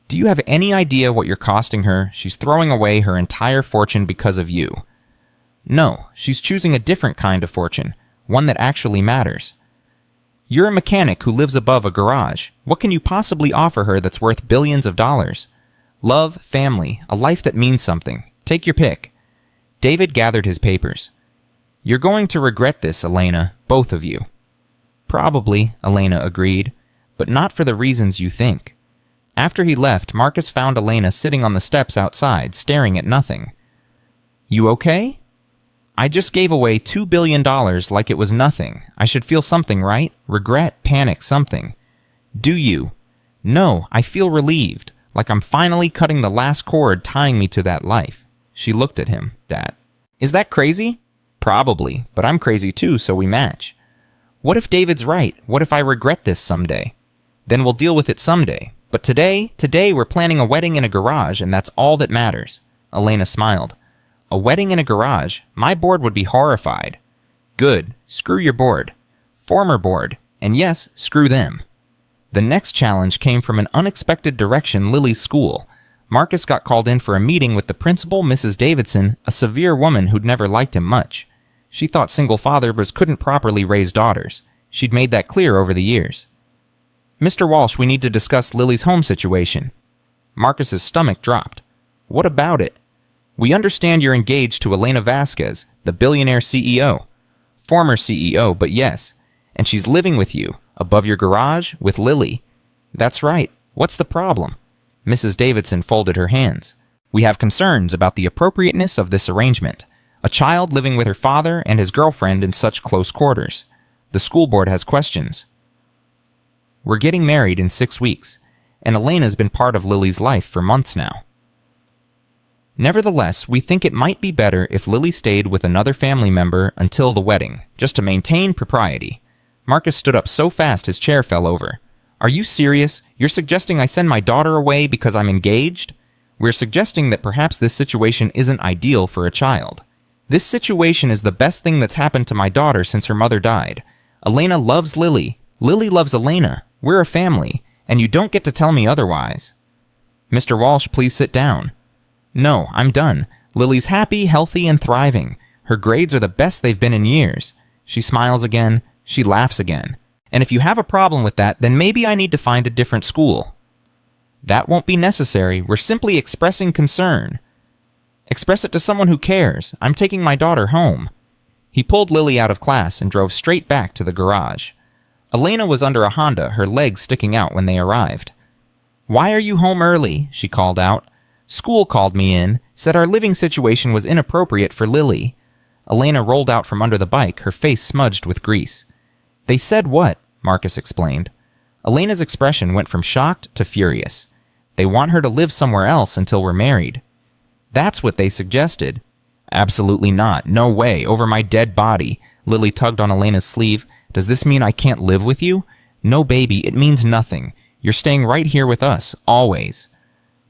"Do you have any idea what you're costing her? She's throwing away her entire fortune because of you." "No, she's choosing a different kind of fortune, one that actually matters." "You're a mechanic who lives above a garage. What can you possibly offer her that's worth billions of dollars?" "Love, family, a life that means something. Take your pick." David gathered his papers. "You're going to regret this, Elena, both of you." "Probably," Elena agreed, "but not for the reasons you think." After he left, Marcus found Elena sitting on the steps outside, staring at nothing. "You okay?" "I just gave away $2 billion like it was nothing. I should feel something, right? Regret, panic, something." "Do you?" "No, I feel relieved, like I'm finally cutting the last cord tying me to that life." She looked at him. "Dad. Is that crazy?" "Probably, but I'm crazy too, so we match." "What if David's right? What if I regret this someday?" "Then we'll deal with it someday. But today we're planning a wedding in a garage, and that's all that matters." Elena smiled. "A wedding in a garage? My board would be horrified." "Good. Screw your board." "Former board. And yes, screw them." The next challenge came from an unexpected direction, Lily's school. Marcus got called in for a meeting with the principal, Mrs. Davidson, a severe woman who'd never liked him much. She thought single fathers couldn't properly raise daughters. She'd made that clear over the years. "Mr. Walsh, we need to discuss Lily's home situation." Marcus's stomach dropped. "What about it?" "We understand you're engaged to Elena Vasquez, the billionaire CEO." "Former CEO, but yes. And she's living with you, above your garage, with Lily." "That's right. What's the problem?" Mrs. Davidson folded her hands. "We have concerns about the appropriateness of this arrangement. A child living with her father and his girlfriend in such close quarters. The school board has questions." "We're getting married in 6 weeks, and Elena's been part of Lily's life for months now. Nevertheless, we think it might be better if Lily stayed with another family member until the wedding, just to maintain propriety." Marcus stood up so fast his chair fell over. "Are you serious? You're suggesting I send my daughter away because I'm engaged?" "We're suggesting that perhaps this situation isn't ideal for a child. This situation is the best thing that's happened to my daughter since her mother died. Elena loves Lily. Lily loves Elena. We're a family, and you don't get to tell me otherwise." "Mr. Walsh, please sit down." "No, I'm done. Lily's happy, healthy, and thriving. Her grades are the best they've been in years." She smiles again. She laughs again. "And if you have a problem with that, then maybe I need to find a different school." "That won't be necessary. We're simply expressing concern." "Express it to someone who cares. I'm taking my daughter home." He pulled Lily out of class and drove straight back to the garage. Elena was under a Honda, her legs sticking out when they arrived. "Why are you home early?" she called out. "School called me in, said our living situation was inappropriate for Lily." Elena rolled out from under the bike, her face smudged with grease. "They said what?" Marcus explained. Elena's expression went from shocked to furious. "They want her to live somewhere else until we're married." "That's what they suggested." "Absolutely not. No way. Over my dead body." Lily tugged on Elena's sleeve. "Does this mean I can't live with you?" "No, baby, it means nothing. You're staying right here with us, always."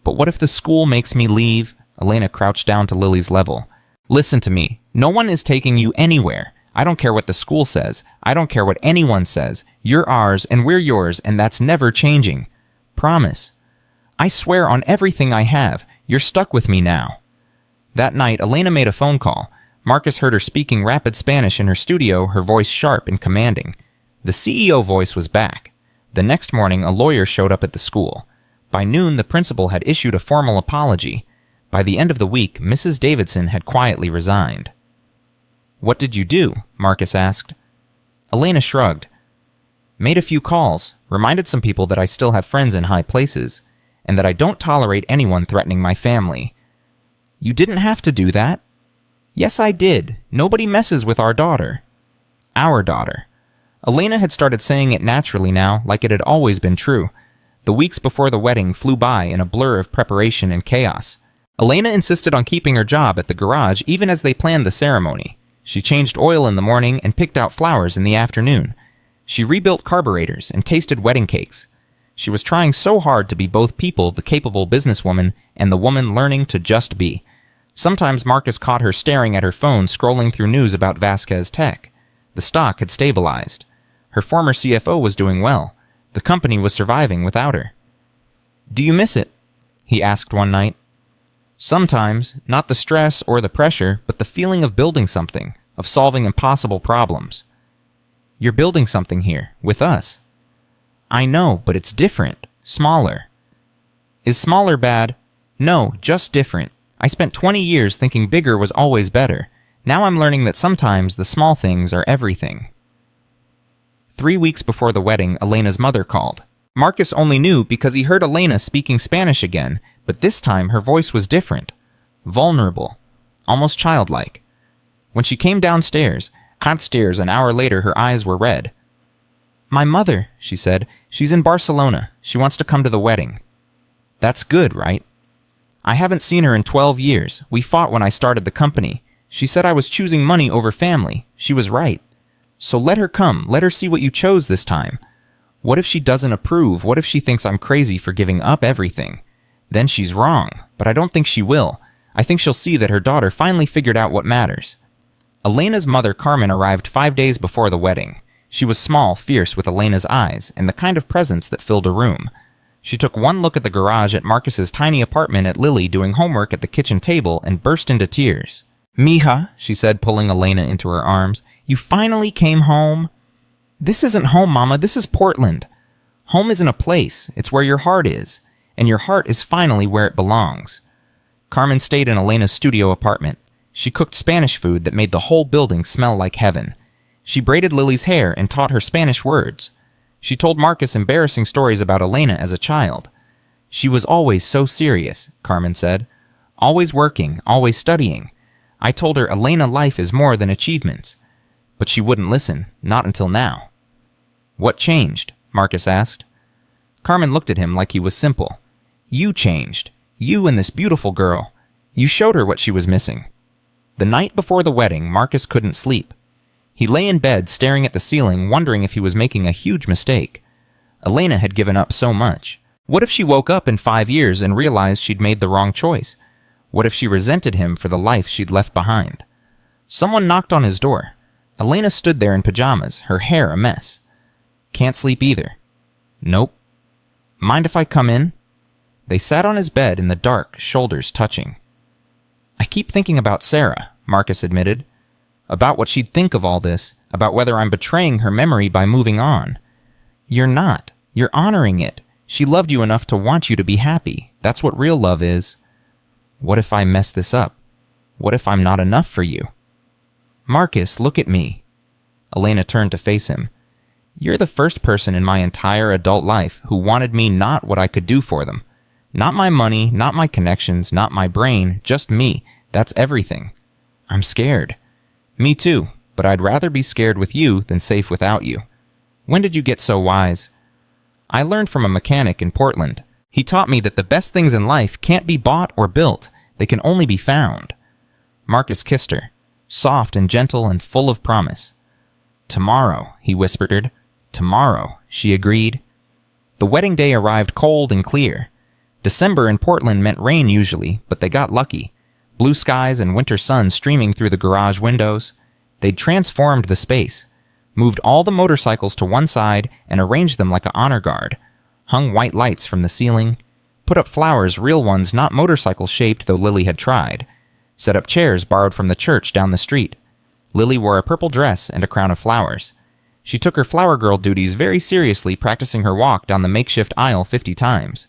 "But what if the school makes me leave?" Elena crouched down to Lily's level. "Listen to me. No one is taking you anywhere. I don't care what the school says. I don't care what anyone says. You're ours and we're yours, and that's never changing. Promise." "I swear on everything I have. You're stuck with me now." That night, Elena made a phone call. Marcus heard her speaking rapid Spanish in her studio, her voice sharp and commanding. The CEO voice was back. The next morning, a lawyer showed up at the school. By noon, the principal had issued a formal apology. By the end of the week, Mrs. Davidson had quietly resigned. "What did you do?" Marcus asked. Elena shrugged. "Made a few calls, reminded some people that I still have friends in high places, and that I don't tolerate anyone threatening my family." "You didn't have to do that." "Yes, I did. Nobody messes with our daughter." Our daughter. Elena had started saying it naturally now, like it had always been true. The weeks before the wedding flew by in a blur of preparation and chaos. Elena insisted on keeping her job at the garage even as they planned the ceremony. She changed oil in the morning and picked out flowers in the afternoon. She rebuilt carburetors and tasted wedding cakes. She was trying so hard to be both people, the capable businesswoman, and the woman learning to just be. Sometimes Marcus caught her staring at her phone, scrolling through news about Vasquez Tech. The stock had stabilized. Her former CFO was doing well. The company was surviving without her. "Do you miss it?" he asked one night. "Sometimes, not the stress or the pressure, but the feeling of building something, of solving impossible problems." "You're building something here, with us." "I know, but it's different, smaller." "Is smaller bad?" "No, just different. I spent 20 years thinking bigger was always better. Now I'm learning that sometimes the small things are everything." 3 weeks before the wedding, Elena's mother called. Marcus only knew because he heard Elena speaking Spanish again, but this time her voice was different. Vulnerable. Almost childlike. When she came downstairs an hour later, her eyes were red. "My mother," she said. "She's in Barcelona. She wants to come to the wedding." "That's good, right?" "I haven't seen her in 12 years. We fought when I started the company. She said I was choosing money over family. She was right. So let her come. Let her see what you chose this time. What if she doesn't approve? What if she thinks I'm crazy for giving up everything? Then she's wrong, but I don't think she will. I think she'll see that her daughter finally figured out what matters." Elena's mother, Carmen, arrived 5 days before the wedding. She was small, fierce, with Elena's eyes, and the kind of presence that filled a room. She took one look at the garage at Marcus's tiny apartment at Lily doing homework at the kitchen table and burst into tears. "Mija," she said, pulling Elena into her arms, "you finally came home." "This isn't home, Mama. This is Portland." "Home isn't a place. It's where your heart is. And your heart is finally where it belongs." Carmen stayed in Elena's studio apartment. She cooked Spanish food that made the whole building smell like heaven. She braided Lily's hair and taught her Spanish words. She told Marcus embarrassing stories about Elena as a child. "She was always so serious," Carmen said. "Always working, always studying. I told her, Elena, life is more than achievements." But she wouldn't listen, not until now. "What changed?" Marcus asked. Carmen looked at him like he was simple. "You changed. You and this beautiful girl. You showed her what she was missing." The night before the wedding, Marcus couldn't sleep. He lay in bed staring at the ceiling, wondering if he was making a huge mistake. Elena had given up so much. What if she woke up in 5 years and realized she'd made the wrong choice? What if she resented him for the life she'd left behind? Someone knocked on his door. Elena stood there in pajamas, her hair a mess. "Can't sleep either." "Nope." "Mind if I come in?" They sat on his bed in the dark, shoulders touching. "I keep thinking about Sarah," Marcus admitted. "About what she'd think of all this, about whether I'm betraying her memory by moving on." "You're not. You're honoring it. She loved you enough to want you to be happy. That's what real love is." "What if I mess this up? What if I'm not enough for you?" "Marcus, look at me." Elena turned to face him. "You're the first person in my entire adult life who wanted me not what I could do for them. Not my money, not my connections, not my brain, just me. That's everything. I'm scared." "Me too, but I'd rather be scared with you than safe without you." "When did you get so wise?" "I learned from a mechanic in Portland. He taught me that the best things in life can't be bought or built. They can only be found." Marcus kissed her, soft and gentle and full of promise. "Tomorrow," he whispered. "Tomorrow," she agreed. The wedding day arrived cold and clear. December in Portland meant rain usually, but they got lucky. Blue skies and winter sun streaming through the garage windows. They'd transformed the space, moved all the motorcycles to one side and arranged them like an honor guard, hung white lights from the ceiling, put up flowers, real ones, not motorcycle-shaped though Lily had tried. set up chairs borrowed from the church down the street. Lily wore a purple dress and a crown of flowers. She took her flower girl duties very seriously, practicing her walk down the makeshift aisle 50 times.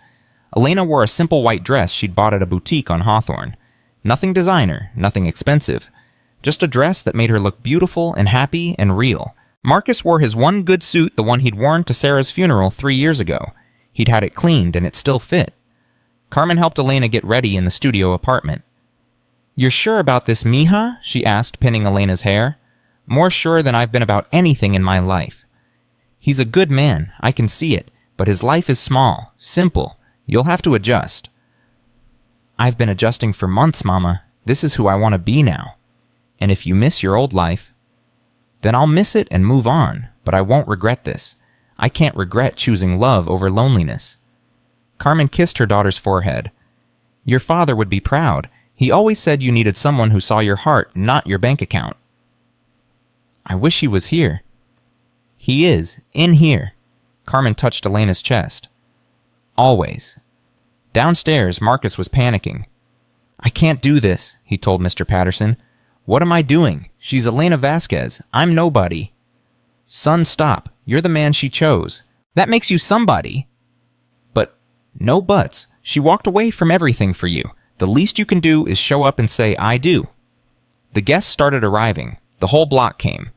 Elena wore a simple white dress she'd bought at a boutique on Hawthorne. Nothing designer, nothing expensive. Just a dress that made her look beautiful and happy and real. Marcus wore his one good suit, the one he'd worn to Sarah's funeral 3 years ago. He'd had it cleaned and it still fit. Carmen helped Elena get ready in the studio apartment. "You're sure about this, mija?" she asked, pinning Elena's hair. "More sure than I've been about anything in my life." "He's a good man, I can see it, but his life is small, simple. You'll have to adjust." "I've been adjusting for months, Mama. This is who I want to be now. And if you miss your old life, then I'll miss it and move on, but I won't regret this. I can't regret choosing love over loneliness." Carmen kissed her daughter's forehead. "Your father would be proud. He always said you needed someone who saw your heart, not your bank account." "I wish he was here." "He is, in here." Carmen touched Elena's chest. "Always." Downstairs, Marcus was panicking. "I can't do this," he told Mr. Patterson. "What am I doing? She's Elena Vasquez. I'm nobody." "Son, stop. You're the man she chose. That makes you somebody." "But, no buts. She walked away from everything for you. The least you can do is show up and say, 'I do.'" The guests started arriving. The whole block came.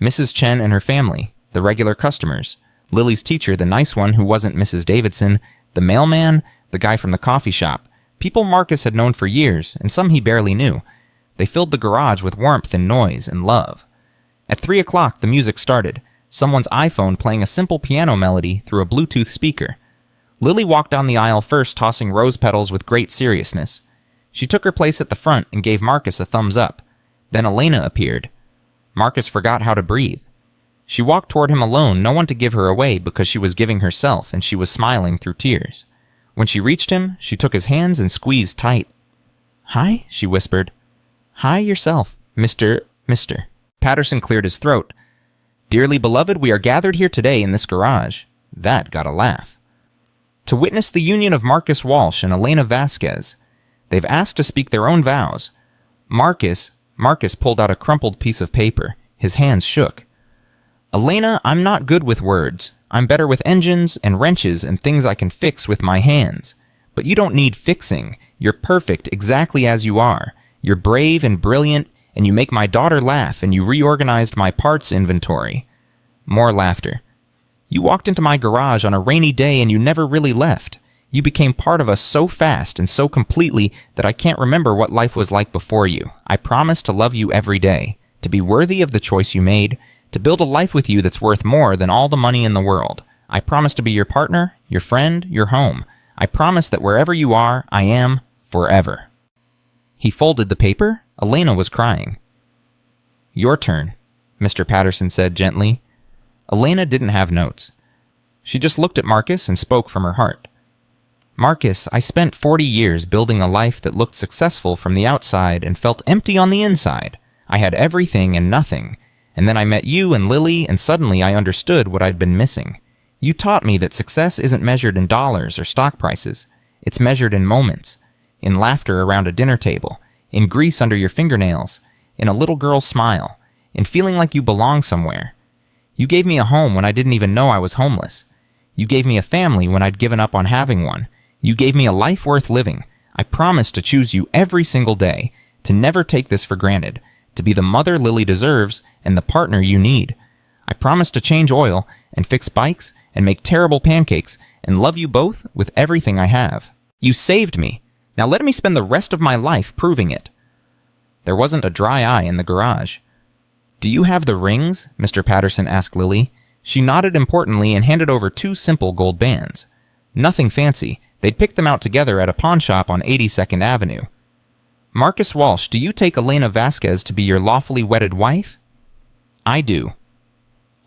Mrs. Chen and her family, the regular customers, Lily's teacher, the nice one who wasn't Mrs. Davidson, the mailman, the guy from the coffee shop, people Marcus had known for years, and some he barely knew. They filled the garage with warmth and noise and love. At 3 o'clock, the music started, someone's iPhone playing a simple piano melody through a Bluetooth speaker. Lily walked down the aisle first, tossing rose petals with great seriousness. She took her place at the front and gave Marcus a thumbs up. Then Elena appeared. Marcus forgot how to breathe. She walked toward him alone, no one to give her away because she was giving herself and she was smiling through tears. When she reached him, she took his hands and squeezed tight. "Hi," she whispered. "Hi yourself, Mr. Patterson cleared his throat. "Dearly beloved, we are gathered here today in this garage." That got a laugh. "To witness the union of Marcus Walsh and Elena Vasquez. They've asked to speak their own vows." Marcus pulled out a crumpled piece of paper. His hands shook. "Elena, I'm not good with words. I'm better with engines and wrenches and things I can fix with my hands. But you don't need fixing. You're perfect exactly as you are. You're brave and brilliant, and you make my daughter laugh, and you reorganized my parts inventory." More laughter. "You walked into my garage on a rainy day and you never really left. You became part of us so fast and so completely that I can't remember what life was like before you. I promise to love you every day, to be worthy of the choice you made, to build a life with you that's worth more than all the money in the world. I promise to be your partner, your friend, your home. I promise that wherever you are, I am forever." He folded the paper. Elena was crying. "Your turn," Mr. Patterson said gently. Elena didn't have notes. She just looked at Marcus and spoke from her heart. "Marcus, I spent 40 years building a life that looked successful from the outside and felt empty on the inside. I had everything and nothing. And then I met you and Lily, and suddenly I understood what I'd been missing. You taught me that success isn't measured in dollars or stock prices. It's measured in moments, in laughter around a dinner table, in grease under your fingernails, in a little girl's smile, in feeling like you belong somewhere. You gave me a home when I didn't even know I was homeless. You gave me a family when I'd given up on having one. You gave me a life worth living. I promise to choose you every single day, to never take this for granted, to be the mother Lily deserves and the partner you need. I promise to change oil and fix bikes and make terrible pancakes and love you both with everything I have. You saved me. Now let me spend the rest of my life proving it." There wasn't a dry eye in the garage. "Do you have the rings?" Mr. Patterson asked Lily. She nodded importantly and handed over 2 simple gold bands. Nothing fancy. They'd picked them out together at a pawn shop on 82nd Avenue. "Marcus Walsh, do you take Elena Vasquez to be your lawfully wedded wife?" "I do."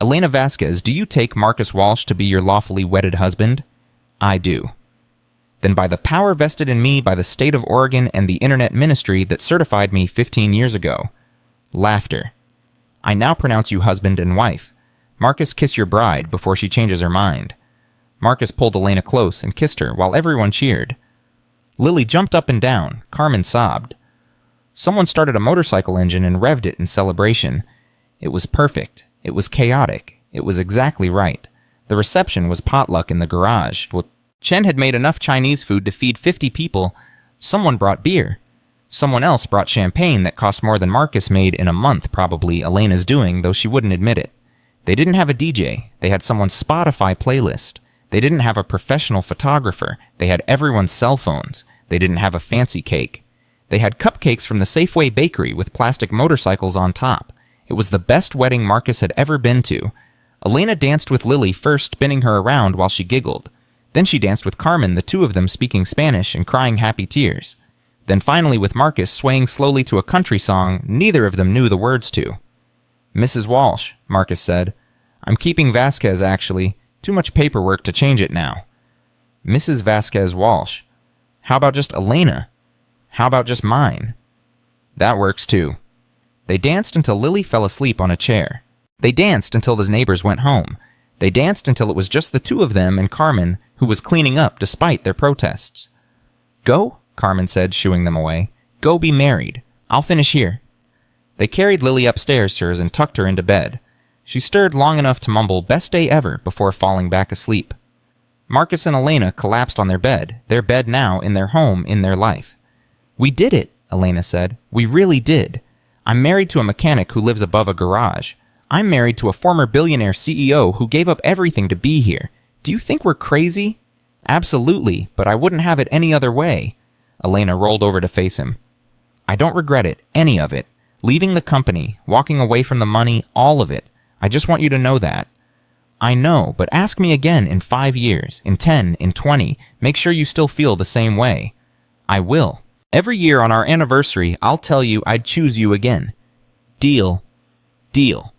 "Elena Vasquez, do you take Marcus Walsh to be your lawfully wedded husband?" "I do." "Then by the power vested in me by the state of Oregon and the Internet Ministry that certified me 15 years ago." Laughter. "I now pronounce you husband and wife. Marcus, kiss your bride before she changes her mind." Marcus pulled Elena close and kissed her while everyone cheered. Lily jumped up and down. Carmen sobbed. Someone started a motorcycle engine and revved it in celebration. It was perfect. It was chaotic. It was exactly right. The reception was potluck in the garage. Chen had made enough Chinese food to feed 50 people. Someone brought beer. Someone else brought champagne that cost more than Marcus made in a month, probably Elena's doing, though she wouldn't admit it. They didn't have a DJ. They had someone's Spotify playlist. They didn't have a professional photographer. They had everyone's cell phones. They didn't have a fancy cake. They had cupcakes from the Safeway bakery with plastic motorcycles on top. It was the best wedding Marcus had ever been to. Elena danced with Lily, first spinning her around while she giggled. Then she danced with Carmen, the two of them speaking Spanish and crying happy tears. Then finally with Marcus swaying slowly to a country song neither of them knew the words to. "Mrs. Walsh," Marcus said. "I'm keeping Vasquez, actually. Too much paperwork to change it now." "Mrs. Vasquez Walsh. How about just Elena? How about just mine?" "That works too." They danced until Lily fell asleep on a chair. They danced until the neighbors went home. They danced until it was just the two of them and Carmen, who was cleaning up despite their protests. "Go," Carmen said, shooing them away. "Go be married. I'll finish here." They carried Lily upstairs to hers and tucked her into bed. She stirred long enough to mumble, "Best day ever," before falling back asleep. Marcus and Elena collapsed on their bed now, in their home, in their life. "We did it," Elena said. "We really did. I'm married to a mechanic who lives above a garage. I'm married to a former billionaire CEO who gave up everything to be here. Do you think we're crazy?" "Absolutely, but I wouldn't have it any other way." Elena rolled over to face him. "I don't regret it, any of it. Leaving the company, walking away from the money, all of it. I just want you to know that." "I know, but ask me again in 5 years, in 10, in 20. Make sure you still feel the same way." "I will. Every year on our anniversary, I'll tell you I'd choose you again." "Deal." "Deal."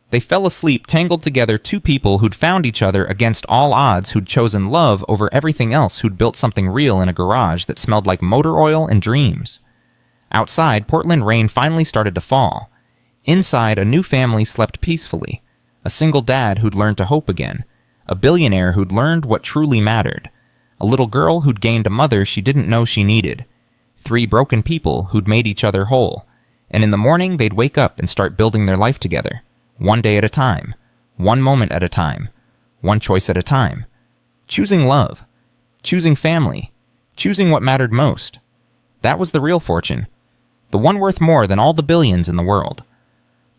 They fell asleep, tangled together, two people who'd found each other against all odds, who'd chosen love over everything else, who'd built something real in a garage that smelled like motor oil and dreams. Outside, Portland rain finally started to fall. Inside, a new family slept peacefully. A single dad who'd learned to hope again. A billionaire who'd learned what truly mattered. A little girl who'd gained a mother she didn't know she needed. 3 broken people who'd made each other whole. And in the morning, they'd wake up and start building their life together. One day at a time. One moment at a time. One choice at a time. Choosing love. Choosing family. Choosing what mattered most. That was the real fortune. The one worth more than all the billions in the world.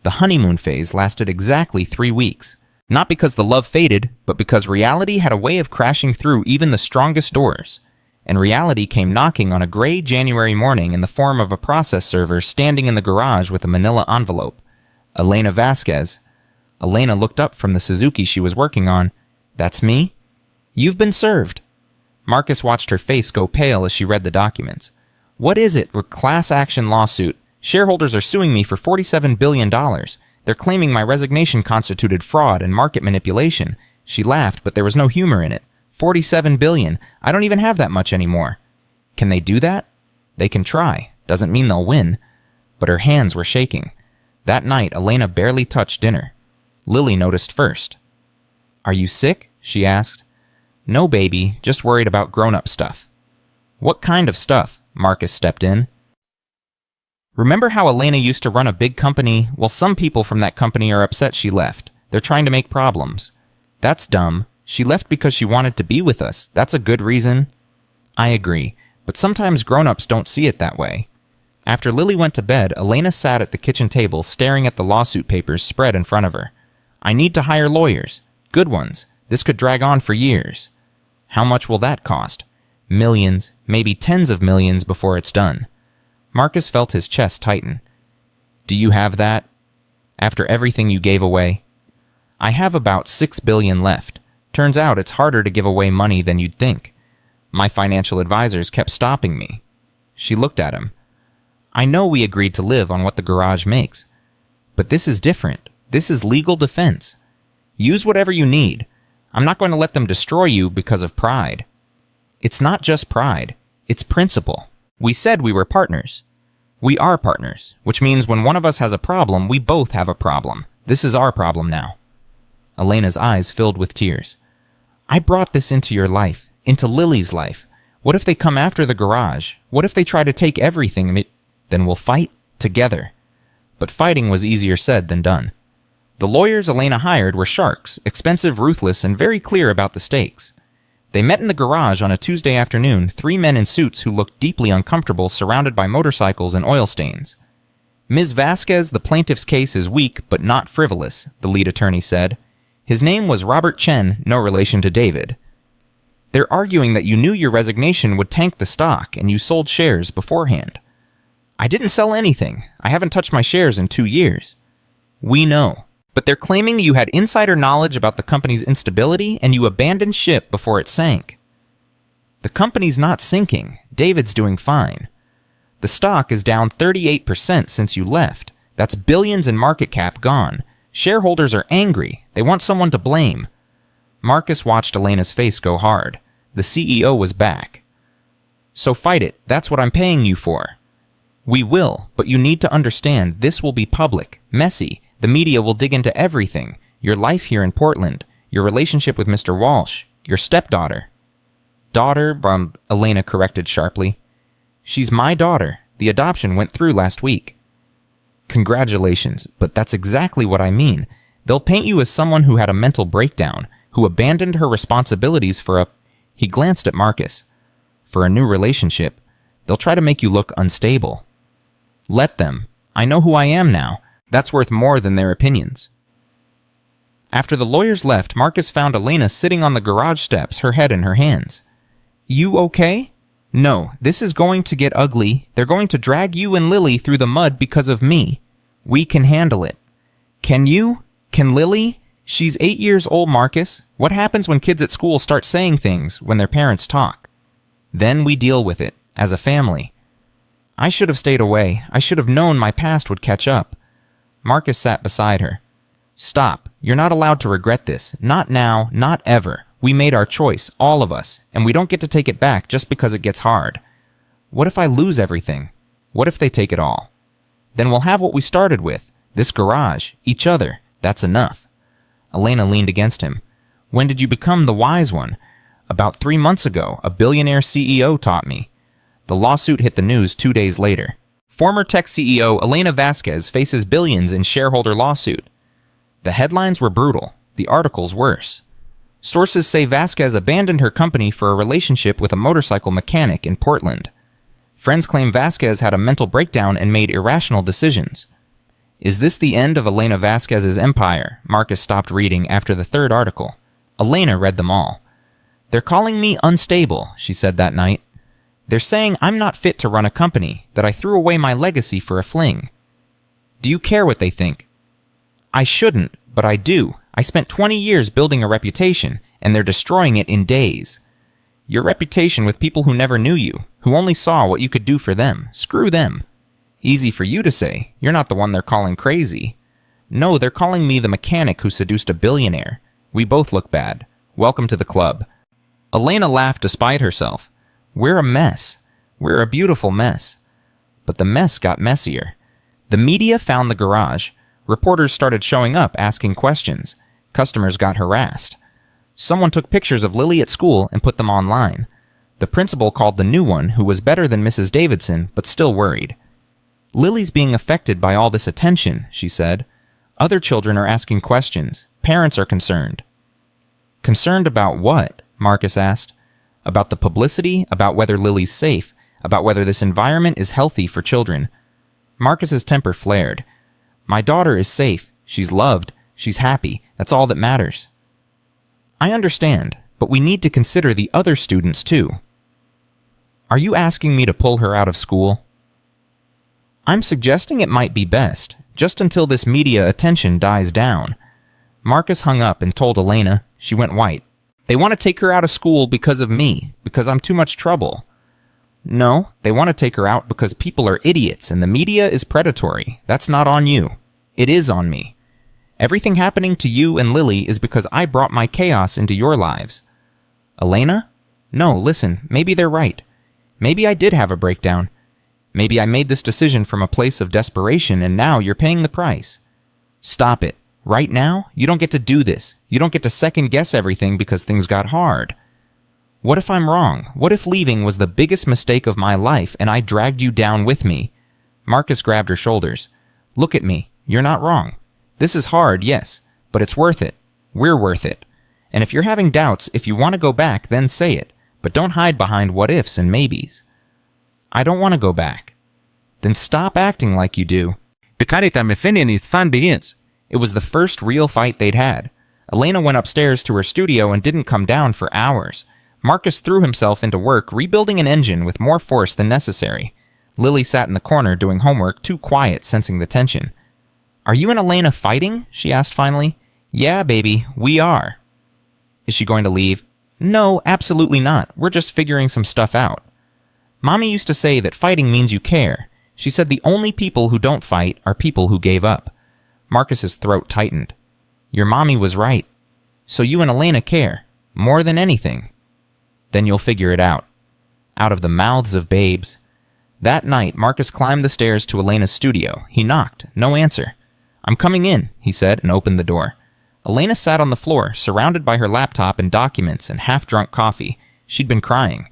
The honeymoon phase lasted exactly 3 weeks. Not because the love faded, but because reality had a way of crashing through even the strongest doors. And reality came knocking on a gray January morning in the form of a process server standing in the garage with a manila envelope. Elena Vasquez. Elena looked up from the Suzuki she was working on. "That's me?" "You've been served." Marcus watched her face go pale as she read the documents. "What is it? A class action lawsuit. Shareholders are suing me for $47 billion. They're claiming my resignation constituted fraud and market manipulation." She laughed, but there was no humor in it. $47 billion. I don't even have that much anymore. Can they do that? They can try. Doesn't mean they'll win. But her hands were shaking. That night, Elena barely touched dinner. Lily noticed first. "Are you sick?" she asked. "No, baby. Just worried about grown-up stuff." "What kind of stuff?" Marcus stepped in. "Remember how Elena used to run a big company? Well, some people from that company are upset she left. They're trying to make problems." "That's dumb. She left because she wanted to be with us. That's a good reason." "I agree. But sometimes grown-ups don't see it that way." After Lily went to bed, Elena sat at the kitchen table staring at the lawsuit papers spread in front of her. "I need to hire lawyers. Good ones. This could drag on for years." "How much will that cost?" "Millions, maybe tens of millions before it's done." Marcus felt his chest tighten. "Do you have that? After everything you gave away?" "I have about $6 billion left. Turns out it's harder to give away money than you'd think. My financial advisors kept stopping me." She looked at him. "I know we agreed to live on what the garage makes. But this is different. This is legal defense. Use whatever you need. I'm not going to let them destroy you because of pride." "It's not just pride. It's principle. We said we were partners. We are partners, which means when one of us has a problem, we both have a problem. This is our problem now." Elena's eyes filled with tears. "I brought this into your life, into Lily's life. What if they come after the garage? What if they try to take everything?" Then we'll fight together. But fighting was easier said than done. The lawyers Elena hired were sharks, expensive, ruthless, and very clear about the stakes. They met in the garage on a Tuesday afternoon, 3 men in suits who looked deeply uncomfortable, surrounded by motorcycles and oil stains. Ms. Vasquez, the plaintiff's case is weak but not frivolous, the lead attorney said. His name was Robert Chen, no relation to David. They're arguing that you knew your resignation would tank the stock and you sold shares beforehand. I didn't sell anything. I haven't touched my shares in 2 years. We know. But they're claiming you had insider knowledge about the company's instability and you abandoned ship before it sank. The company's not sinking. David's doing fine. The stock is down 38% since you left. That's billions in market cap gone. Shareholders are angry. They want someone to blame. Marcus watched Elena's face go hard. The CEO was back. So fight it. That's what I'm paying you for. We will, but you need to understand this will be public, messy. The media will dig into everything. Your life here in Portland, your relationship with Mr. Walsh, your stepdaughter. Daughter, Elena corrected sharply. She's my daughter. The adoption went through last week. Congratulations, but that's exactly what I mean. They'll paint you as someone who had a mental breakdown, who abandoned her responsibilities for a... He glanced at Marcus. For a new relationship. They'll try to make you look unstable. Let them. I know who I am now. That's worth more than their opinions. After the lawyers left, Marcus found Elena sitting on the garage steps, her head in her hands. You okay? No, this is going to get ugly. They're going to drag you and Lily through the mud because of me. We can handle it. Can you? Can Lily? She's 8 years old, Marcus. What happens when kids at school start saying things when their parents talk? Then we deal with it, as a family. I should have stayed away. I should have known my past would catch up. Marcus sat beside her. Stop. You're not allowed to regret this. Not now, not ever. We made our choice, all of us, and we don't get to take it back just because it gets hard. What if I lose everything? What if they take it all? Then we'll have what we started with. This garage, each other. That's enough. Elena leaned against him. When did you become the wise one? About 3 months ago, a billionaire CEO taught me. The lawsuit hit the news 2 days later. Former tech CEO Elena Vasquez faces billions in shareholder lawsuit. The headlines were brutal. The articles worse. Sources say Vasquez abandoned her company for a relationship with a motorcycle mechanic in Portland. Friends claim Vasquez had a mental breakdown and made irrational decisions. Is this the end of Elena Vasquez's empire? Marcus stopped reading after the 3rd article. Elena read them all. They're calling me unstable, she said that night. They're saying I'm not fit to run a company, that I threw away my legacy for a fling. Do you care what they think? I shouldn't, but I do. I spent 20 years building a reputation, and they're destroying it in days. Your reputation with people who never knew you, who only saw what you could do for them. Screw them. Easy for you to say. You're not the one they're calling crazy. No, they're calling me the mechanic who seduced a billionaire. We both look bad. Welcome to the club. Elena laughed despite herself. We're a mess. We're a beautiful mess. But the mess got messier. The media found the garage. Reporters started showing up asking questions. Customers got harassed. Someone took pictures of Lily at school and put them online. The principal called the new one, who was better than Mrs. Davidson, but still worried. Lily's being affected by all this attention, she said. Other children are asking questions. Parents are concerned. Concerned about what? Marcus asked. About the publicity, about whether Lily's safe, about whether this environment is healthy for children. Marcus's temper flared. My daughter is safe. She's loved. She's happy. That's all that matters. I understand, but we need to consider the other students too. Are you asking me to pull her out of school? I'm suggesting it might be best, just until this media attention dies down. Marcus hung up and told Elena. She went white. They want to take her out of school because of me, because I'm too much trouble. No, they want to take her out because people are idiots and the media is predatory. That's not on you. It is on me. Everything happening to you and Lily is because I brought my chaos into your lives. Elena? No, listen, maybe they're right. Maybe I did have a breakdown. Maybe I made this decision from a place of desperation and now you're paying the price. Stop it. Right now, you don't get to do this. You don't get to second guess everything because things got hard. What if I'm wrong? What if leaving was the biggest mistake of my life and I dragged you down with me? Marcus grabbed her shoulders. Look at me. You're not wrong. This is hard, yes, but it's worth it. We're worth it. And if you're having doubts, if you want to go back, then say it. But don't hide behind what-ifs and maybes. I don't want to go back. Then stop acting like you do. It was the first real fight they'd had. Elena went upstairs to her studio and didn't come down for hours. Marcus threw himself into work rebuilding an engine with more force than necessary. Lily sat in the corner doing homework, too quiet, sensing the tension. Are you and Elena fighting? She asked finally. Yeah, baby, we are. Is she going to leave? No, absolutely not. We're just figuring some stuff out. Mommy used to say that fighting means you care. She said the only people who don't fight are people who gave up. Marcus's throat tightened. Your mommy was right. So you and Elena care. More than anything. Then you'll figure it out. Out of the mouths of babes. That night, Marcus climbed the stairs to Elena's studio. He knocked. No answer. I'm coming in, he said, and opened the door. Elena sat on the floor, surrounded by her laptop and documents and half-drunk coffee. She'd been crying.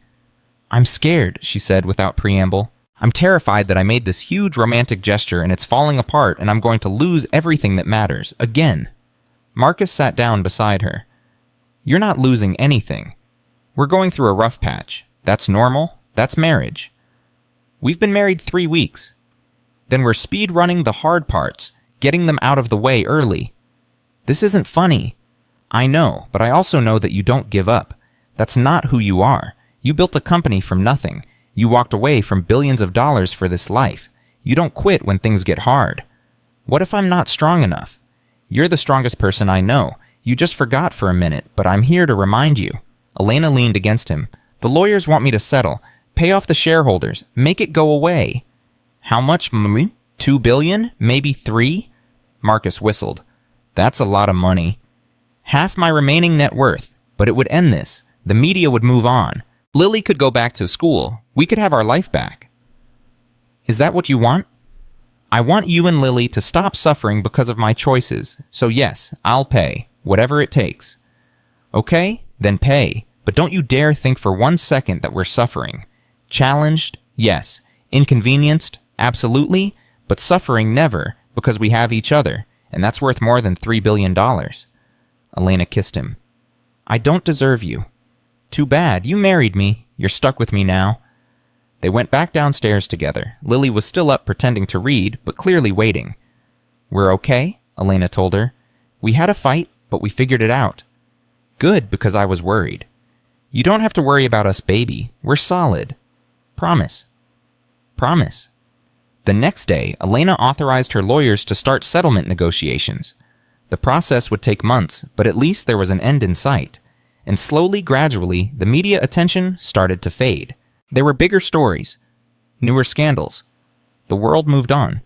I'm scared, she said without preamble. I'm terrified that I made this huge romantic gesture and it's falling apart and I'm going to lose everything that matters, again. Marcus sat down beside her. You're not losing anything. We're going through a rough patch. That's normal. That's marriage. We've been married 3 weeks. Then we're speed running the hard parts, getting them out of the way early. This isn't funny. I know, but I also know that you don't give up. That's not who you are. You built a company from nothing. You walked away from billions of dollars for this life. You don't quit when things get hard. What if I'm not strong enough? You're the strongest person I know. You just forgot for a minute, but I'm here to remind you. Elena leaned against him. The lawyers want me to settle. Pay off the shareholders. Make it go away. How much, mommy? 2 billion? Maybe 3? Marcus whistled. That's a lot of money. Half my remaining net worth, but it would end this. The media would move on. Lily could go back to school. We could have our life back. Is that what you want? I want you and Lily to stop suffering because of my choices. So yes, I'll pay. Whatever it takes. Okay? Then pay. But don't you dare think for 1 second that we're suffering. Challenged? Yes. Inconvenienced? Absolutely. But suffering never, because we have each other. And that's worth more than $3 billion. Elena kissed him. I don't deserve you. Too bad. You married me. You're stuck with me now. They went back downstairs together. Lily was still up pretending to read, but clearly waiting. We're okay, Elena told her. We had a fight, but we figured it out. Good, because I was worried. You don't have to worry about us, baby. We're solid. Promise. Promise. The next day, Elena authorized her lawyers to start settlement negotiations. The process would take months, but at least there was an end in sight. And slowly, gradually, the media attention started to fade. There were bigger stories, newer scandals. The world moved on.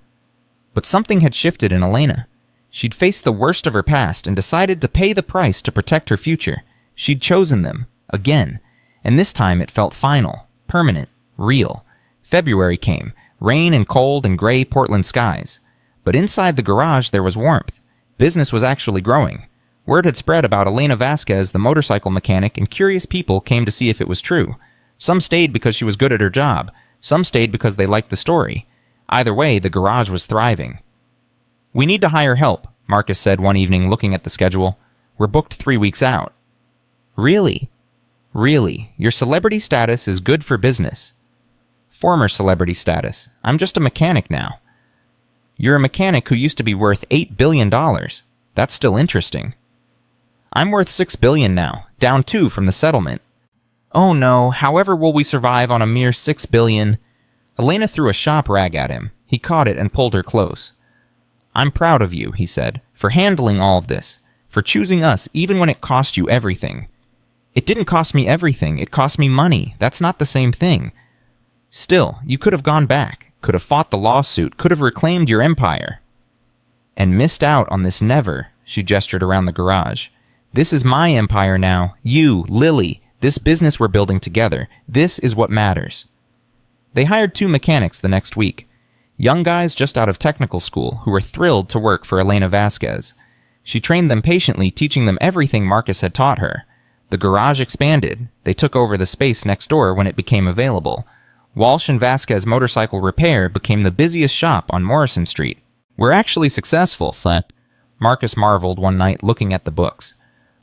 But something had shifted in Elena. She'd faced the worst of her past and decided to pay the price to protect her future. She'd chosen them, again. And this time it felt final, permanent, real. February came, rain and cold and gray Portland skies. But inside the garage there was warmth. Business was actually growing. Word had spread about Elena Vasquez, the motorcycle mechanic, and curious people came to see if it was true. Some stayed because she was good at her job. Some stayed because they liked the story. Either way, the garage was thriving. We need to hire help, Marcus said one evening looking at the schedule. We're booked 3 weeks out. Really? Really, your celebrity status is good for business. Former celebrity status. I'm just a mechanic now. You're a mechanic who used to be worth $8 billion. That's still interesting. I'm worth $6 billion now, down 2 from the settlement. Oh no, however will we survive on a mere $6 billion? Elena threw a shop rag at him. He caught it and pulled her close. I'm proud of you, he said, for handling all of this, for choosing us even when it cost you everything. It didn't cost me everything, it cost me money. That's not the same thing. Still, you could have gone back, could have fought the lawsuit, could have reclaimed your empire. And missed out on this never, she gestured around the garage. This is my empire now. You, Lily, this business we're building together. This is what matters. They hired 2 mechanics the next week. Young guys just out of technical school who were thrilled to work for Elena Vasquez. She trained them patiently, teaching them everything Marcus had taught her. The garage expanded. They took over the space next door when it became available. Walsh and Vasquez Motorcycle Repair became the busiest shop on Morrison Street. "We're actually successful, son," Marcus marveled one night looking at the books.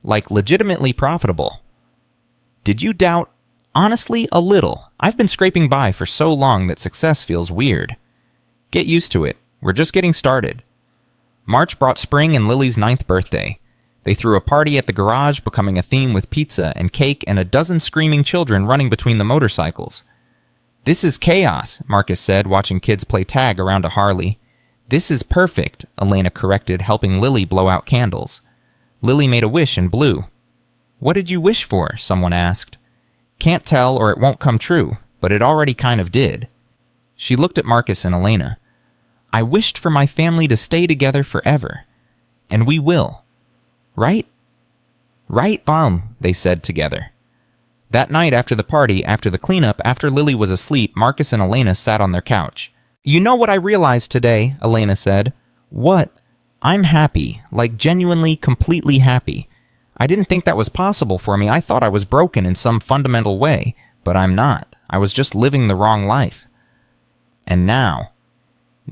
"Like legitimately profitable." "Did you doubt?" "Honestly, a little. I've been scraping by for so long that success feels weird." "Get used to it. We're just getting started." March brought spring and Lily's 9th birthday. They threw a party at the garage, becoming a theme with pizza and cake and a dozen screaming children running between the motorcycles. "This is chaos," Marcus said, watching kids play tag around a Harley. "This is perfect," Elena corrected, helping Lily blow out candles. Lily made a wish and blew. "What did you wish for?" someone asked. "Can't tell or it won't come true, but it already kind of did." She looked at Marcus and Elena. "I wished for my family to stay together forever. And we will. Right?" "Right, Mom," they said together. That night after the party, after the cleanup, after Lily was asleep, Marcus and Elena sat on their couch. "You know what I realized today," Elena said. "What?" "I'm happy, like genuinely, completely happy. I didn't think that was possible for me. I thought I was broken in some fundamental way, but I'm not. I was just living the wrong life. And now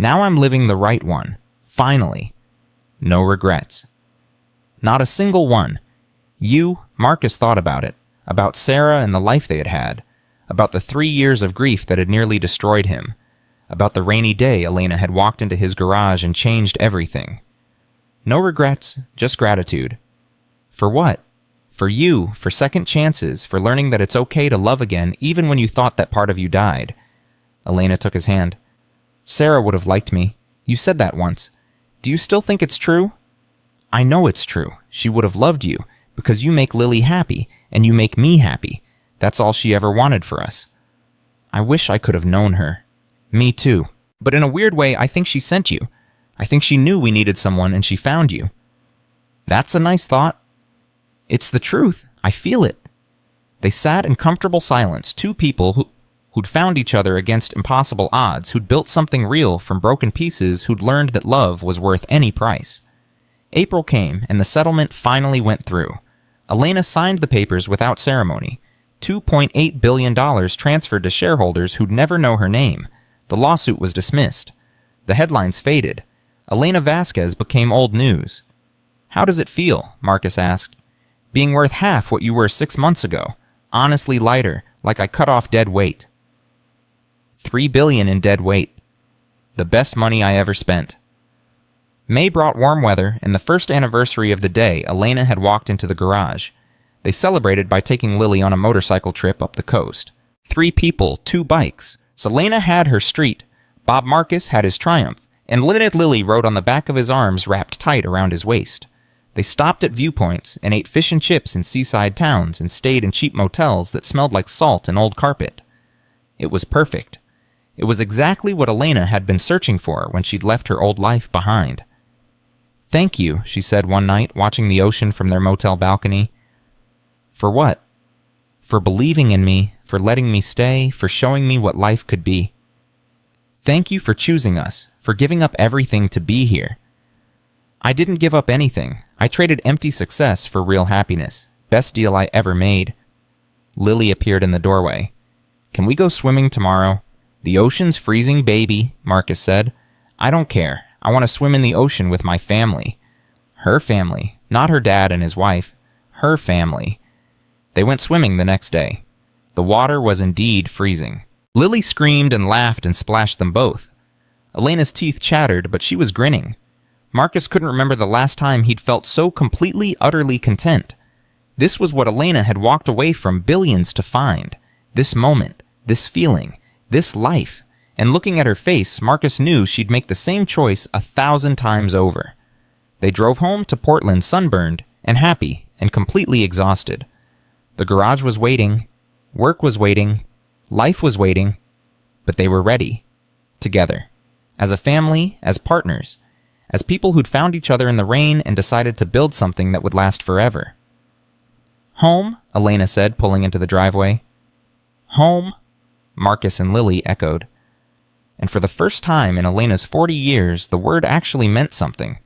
I'm living the right one. Finally. No regrets. Not a single one. Marcus thought about it, about Sarah and the life they had had, about the 3 years of grief that had nearly destroyed him, about the rainy day Elena had walked into his garage and changed everything. No regrets, just gratitude. For what? For you, for second chances, for learning that it's okay to love again even when you thought that part of you died. Elena took his hand. "Sarah would have liked me. You said that once. Do you still think it's true?" "I know it's true. She would have loved you, because you make Lily happy, and you make me happy. That's all she ever wanted for us." "I wish I could have known her." "Me too. But in a weird way, I think she sent you. I think she knew we needed someone, and she found you." "That's a nice thought." "It's the truth. I feel it." They sat in comfortable silence, two people who'd found each other against impossible odds, who'd built something real from broken pieces, who'd learned that love was worth any price. April came, and the settlement finally went through. Elena signed the papers without ceremony. $2.8 billion transferred to shareholders who'd never know her name. The lawsuit was dismissed. The headlines faded. Elena Vasquez became old news. "How does it feel?" Marcus asked. "Being worth half what you were 6 months ago. Honestly lighter, like I cut off dead weight." $3 billion in dead weight. The best money I ever spent. May brought warm weather, and the first anniversary of the day, Elena had walked into the garage. They celebrated by taking Lily on a motorcycle trip up the coast. 3 people, 2 bikes. Selena had her street. Bob Marcus had his Triumph, and Lily rode on the back of his arms wrapped tight around his waist. They stopped at viewpoints and ate fish and chips in seaside towns and stayed in cheap motels that smelled like salt and old carpet. It was perfect. It was exactly what Elena had been searching for when she'd left her old life behind. "Thank you," she said one night, watching the ocean from their motel balcony. "For what?" "For believing in me, for letting me stay, for showing me what life could be. Thank you for choosing us, for giving up everything to be here." "I didn't give up anything. I traded empty success for real happiness. Best deal I ever made." Lily appeared in the doorway. "Can we go swimming tomorrow?" "The ocean's freezing, baby," Marcus said. "I don't care. I want to swim in the ocean with my family." Her family, not her dad and his wife. Her family. They went swimming the next day. The water was indeed freezing. Lily screamed and laughed and splashed them both. Elena's teeth chattered, but she was grinning. Marcus couldn't remember the last time he'd felt so completely, utterly content. This was what Elena had walked away from billions to find. This moment, this feeling, this life. And looking at her face, Marcus knew she'd make the same choice 1,000 times over. They drove home to Portland sunburned and happy and completely exhausted. The garage was waiting. Work was waiting. Life was waiting. But they were ready. Together. As a family, as partners. As people who'd found each other in the rain and decided to build something that would last forever. "Home?" Elena said, pulling into the driveway. "Home?" Marcus and Lily echoed. And for the first time in Elena's 40 years, the word actually meant something.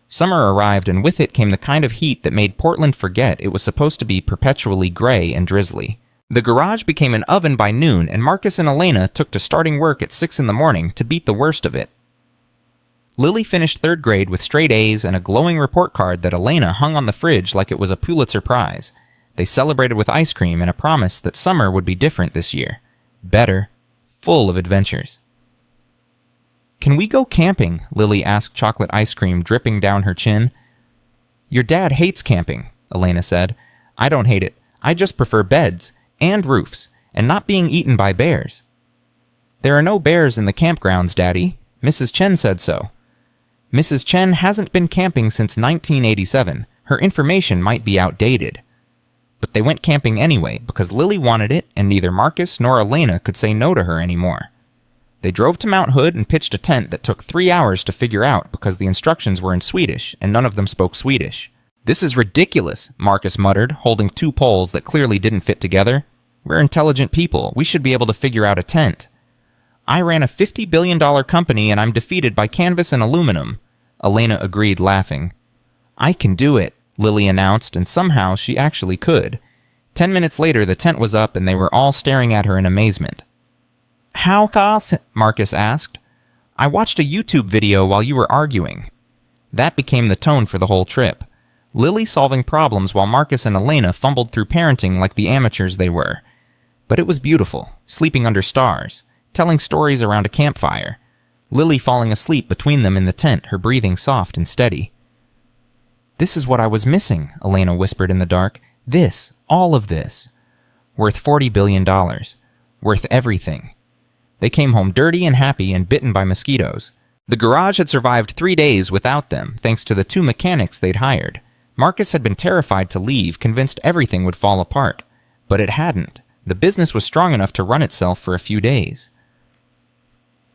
Summer arrived, and with it came the kind of heat that made Portland forget it was supposed to be perpetually gray and drizzly. The garage became an oven by noon, and Marcus and Elena took to starting work at 6 in the morning to beat the worst of it. Lily finished 3rd grade with straight A's and a glowing report card that Elena hung on the fridge like it was a Pulitzer Prize. They celebrated with ice cream and a promise that summer would be different this year. Better, full of adventures. "Can we go camping?" Lily asked, chocolate ice cream dripping down her chin. "Your dad hates camping," Elena said. "I don't hate it. I just prefer beds and roofs and not being eaten by bears." "There are no bears in the campgrounds, Daddy. Mrs. Chen said so." "Mrs. Chen hasn't been camping since 1987. Her information might be outdated." But they went camping anyway because Lily wanted it, and neither Marcus nor Elena could say no to her anymore. They drove to Mount Hood and pitched a tent that took 3 hours to figure out because the instructions were in Swedish and none of them spoke Swedish. "This is ridiculous," Marcus muttered, holding 2 poles that clearly didn't fit together. "We're intelligent people. We should be able to figure out a tent." "I ran a $50 billion company and I'm defeated by canvas and aluminum," Elena agreed, laughing. "I can do it," Lily announced, and somehow she actually could. 10 minutes later, the tent was up and they were all staring at her in amazement. "How, Cass?" Marcus asked. "I watched a YouTube video while you were arguing." That became the tone for the whole trip. Lily solving problems while Marcus and Elena fumbled through parenting like the amateurs they were. But it was beautiful, sleeping under stars, telling stories around a campfire. Lily falling asleep between them in the tent, her breathing soft and steady. "This is what I was missing," Elena whispered in the dark. "This, all of this. Worth $40 billion. Worth everything." They came home dirty and happy and bitten by mosquitoes. The garage had survived 3 days without them, thanks to the 2 mechanics they'd hired. Marcus had been terrified to leave, convinced everything would fall apart. But it hadn't. The business was strong enough to run itself for a few days.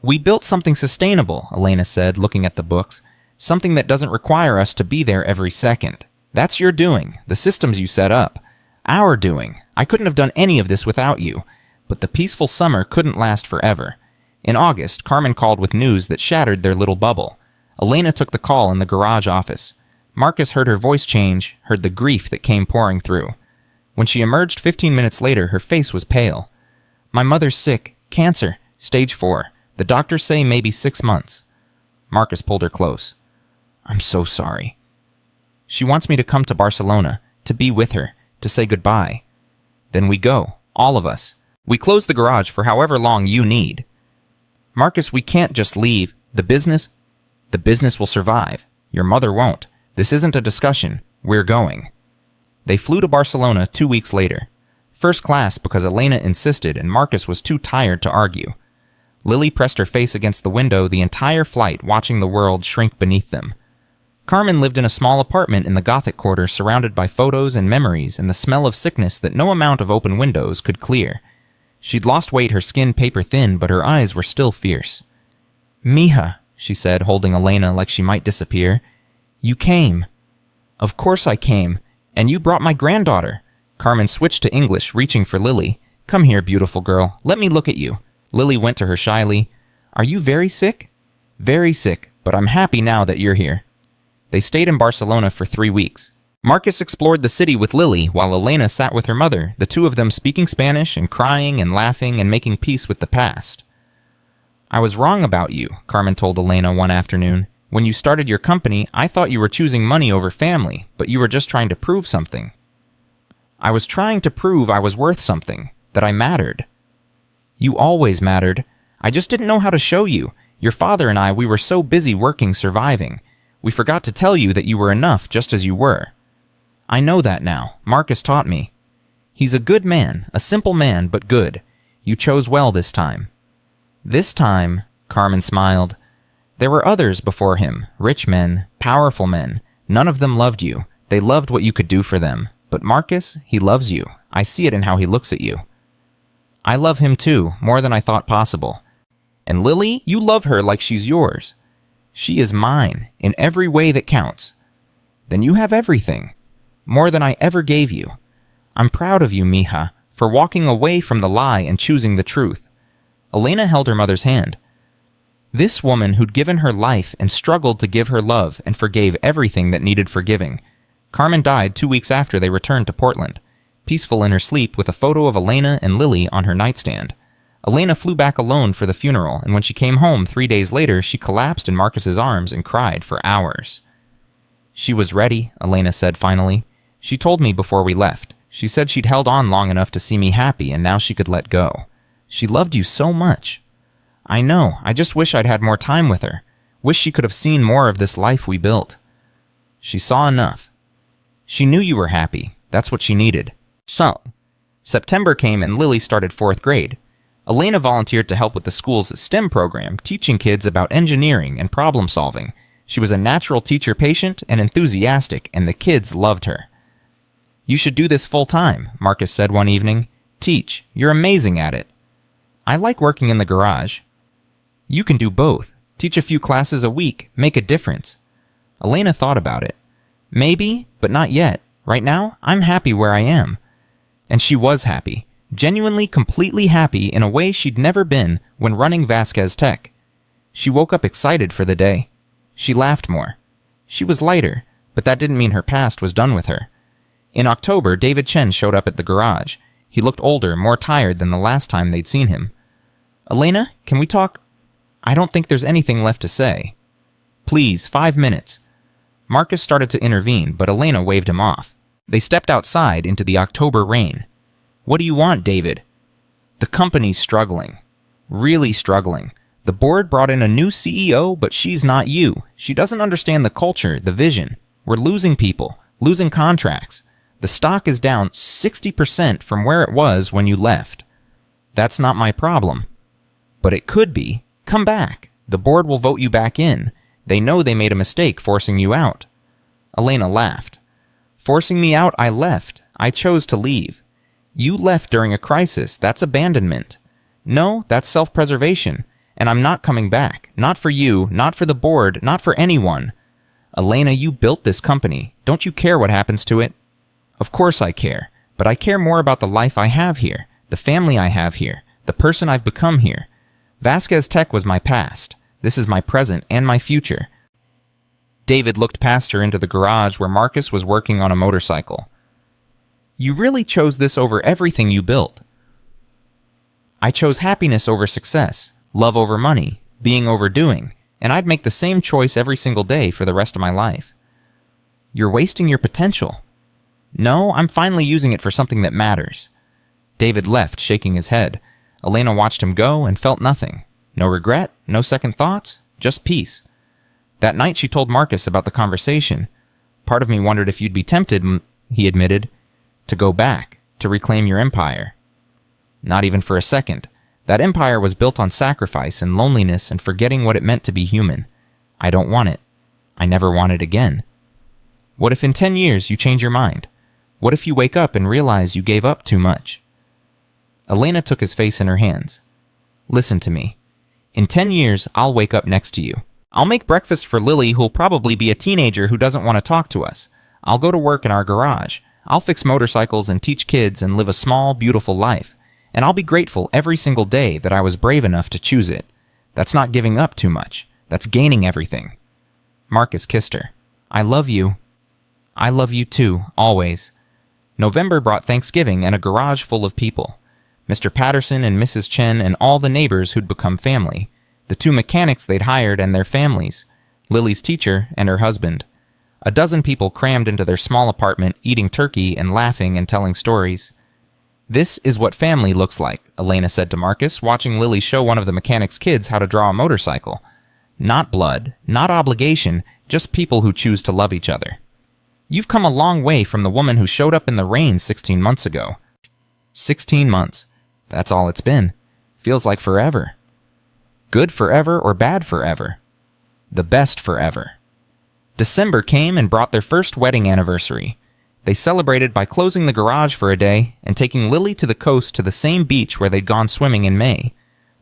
"We built something sustainable," Elena said, looking at the books. "Something that doesn't require us to be there every second. That's your doing, the systems you set up. Our doing. I couldn't have done any of this without you. But the peaceful summer couldn't last forever. In August, Carmen called with news that shattered their little bubble. Elena took the call in the garage office. Marcus heard her voice change, heard the grief that came pouring through. When she emerged 15 minutes later, her face was pale. "My mother's sick. Cancer. Stage 4. The doctors say maybe 6 months." Marcus pulled her close. "I'm so sorry." "She wants me to come to Barcelona, to be with her, to say goodbye." "Then we go, all of us. We close the garage for however long you need." "Marcus, we can't just leave. The business will survive. Your mother won't. This isn't a discussion. We're going." They flew to Barcelona 2 weeks later. First class because Elena insisted and Marcus was too tired to argue. Lily pressed her face against the window the entire flight, watching the world shrink beneath them. Carmen lived in a small apartment in the Gothic quarter surrounded by photos and memories and the smell of sickness that no amount of open windows could clear. She'd lost weight, her skin paper thin, but her eyes were still fierce. "Mija," she said, holding Elena like she might disappear. "You came." "Of course I came. And you brought my granddaughter." Carmen switched to English, reaching for Lily. "Come here, beautiful girl. Let me look at you." Lily went to her shyly. "Are you very sick?" "Very sick, but I'm happy now that you're here." They stayed in Barcelona for 3 weeks. Marcus explored the city with Lily while Elena sat with her mother, the 2 of them speaking Spanish and crying and laughing and making peace with the past. "I was wrong about you," Carmen told Elena one afternoon. "When you started your company, I thought you were choosing money over family, but you were just trying to prove something." "I was trying to prove I was worth something, that I mattered." "You always mattered. I just didn't know how to show you. Your father and I, we were so busy working, surviving. We forgot to tell you that you were enough just as you were." "I know that now. Marcus taught me." "He's a good man, a simple man, but good. You chose well this time." "This time," Carmen smiled. "There were others before him, rich men, powerful men. None of them loved you. They loved what you could do for them. But Marcus, he loves you. I see it in how he looks at you." "I love him too, more than I thought possible." "And Lily, you love her like she's yours." "She is mine, in every way that counts." "Then you have everything. More than I ever gave you. I'm proud of you, Mija, for walking away from the lie and choosing the truth." Elena held her mother's hand. This woman who'd given her life and struggled to give her love and forgave everything that needed forgiving. Carmen died 2 weeks after they returned to Portland. peaceful in her sleep with a photo of Elena and Lily on her nightstand. Elena flew back alone for the funeral, and when she came home 3 days later, she collapsed in Marcus's arms and cried for hours. "She was ready," Elena said finally. "She told me before we left. She said she'd held on long enough to see me happy, and now she could let go. She loved you so much." "I know. I just wish I'd had more time with her. Wish she could have seen more of this life we built." "She saw enough. She knew you were happy. That's what she needed." So, September came and Lily started 4th grade. Elena volunteered to help with the school's STEM program, teaching kids about engineering and problem solving. She was a natural teacher, patient and enthusiastic, and the kids loved her. "You should do this full time," Marcus said one evening. "Teach. You're amazing at it." "I like working in the garage." "You can do both. Teach a few classes a week. Make a difference." Elena thought about it. "Maybe, but not yet. Right now, I'm happy where I am." And she was happy. Genuinely, completely happy in a way she'd never been when running Vasquez Tech. She woke up excited for the day. She laughed more. She was lighter, but that didn't mean her past was done with her. In October, David Chen showed up at the garage. He looked older, more tired than the last time they'd seen him. "Elena, can we talk?" "I don't think there's anything left to say." "Please, 5 minutes." Marcus started to intervene, but Elena waved him off. They stepped outside into the October rain. "What do you want, David?" "The company's struggling. Really struggling. The board brought in a new CEO, but she's not you. She doesn't understand the culture, the vision. We're losing people, losing contracts. The stock is down 60% from where it was when you left." "That's not my problem." "But it could be. Come back. The board will vote you back in. They know they made a mistake forcing you out." Elena laughed. "Forcing me out, I left. I chose to leave. You left during a crisis. That's abandonment. No, that's self-preservation. And I'm not coming back. Not for you, not for the board, not for anyone. Elena, you built this company. Don't you care what happens to it?" "Of course I care. But I care more about the life I have here, the family I have here, the person I've become here. Vasquez Tech was my past. This is my present and my future." David looked past her into the garage where Marcus was working on a motorcycle. "You really chose this over everything you built." "I chose happiness over success, love over money, being over doing, and I'd make the same choice every single day for the rest of my life." "You're wasting your potential." "No, I'm finally using it for something that matters." David left, shaking his head. Elena watched him go and felt nothing. No regret, no second thoughts, just peace. That night she told Marcus about the conversation. "Part of me wondered if you'd be tempted," he admitted, "to go back, to reclaim your empire." "Not even for a second. That empire was built on sacrifice and loneliness and forgetting what it meant to be human. I don't want it. I never want it again." "What if in 10 years you change your mind? What if you wake up and realize you gave up too much?" Elena took his face in her hands. "Listen to me. In 10 years, I'll wake up next to you. I'll make breakfast for Lily, who'll probably be a teenager who doesn't want to talk to us. I'll go to work in our garage. I'll fix motorcycles and teach kids and live a small, beautiful life. And I'll be grateful every single day that I was brave enough to choose it. That's not giving up too much. That's gaining everything." Marcus kissed her. "I love you." "I love you too, always." November brought Thanksgiving and a garage full of people. Mr. Patterson and Mrs. Chen and all the neighbors who'd become family. The 2 mechanics they'd hired and their families. Lily's teacher and her husband. A dozen people crammed into their small apartment, eating turkey and laughing and telling stories. "This is what family looks like," Elena said to Marcus, watching Lily show one of the mechanic's kids how to draw a motorcycle. "Not blood, not obligation, just people who choose to love each other. You've come a long way from the woman who showed up in the rain 16 months ago." 16 months. That's all it's been. Feels like forever. Good forever or bad forever? The best forever. December came and brought their first wedding anniversary. They celebrated by closing the garage for a day and taking Lily to the coast to the same beach where they'd gone swimming in May.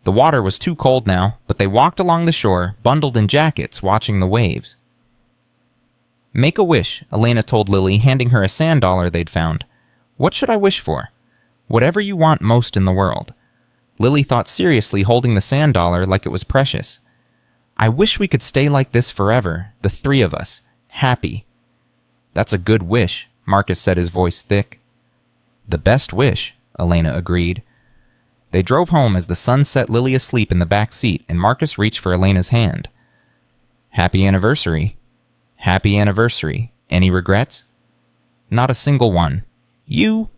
The water was too cold now, but they walked along the shore, bundled in jackets, watching the waves. "Make a wish," Elena told Lily, handing her a sand dollar they'd found. "What should I wish for?" "Whatever you want most in the world." Lily thought seriously, holding the sand dollar like it was precious. "I wish we could stay like this forever, the 3 of us, happy." "That's a good wish," Marcus said, his voice thick. The best wish, Elena agreed. They drove home as the sun set Lily asleep in the back seat and Marcus reached for Elena's hand. Happy anniversary. Happy anniversary. Any regrets? Not a single one. You?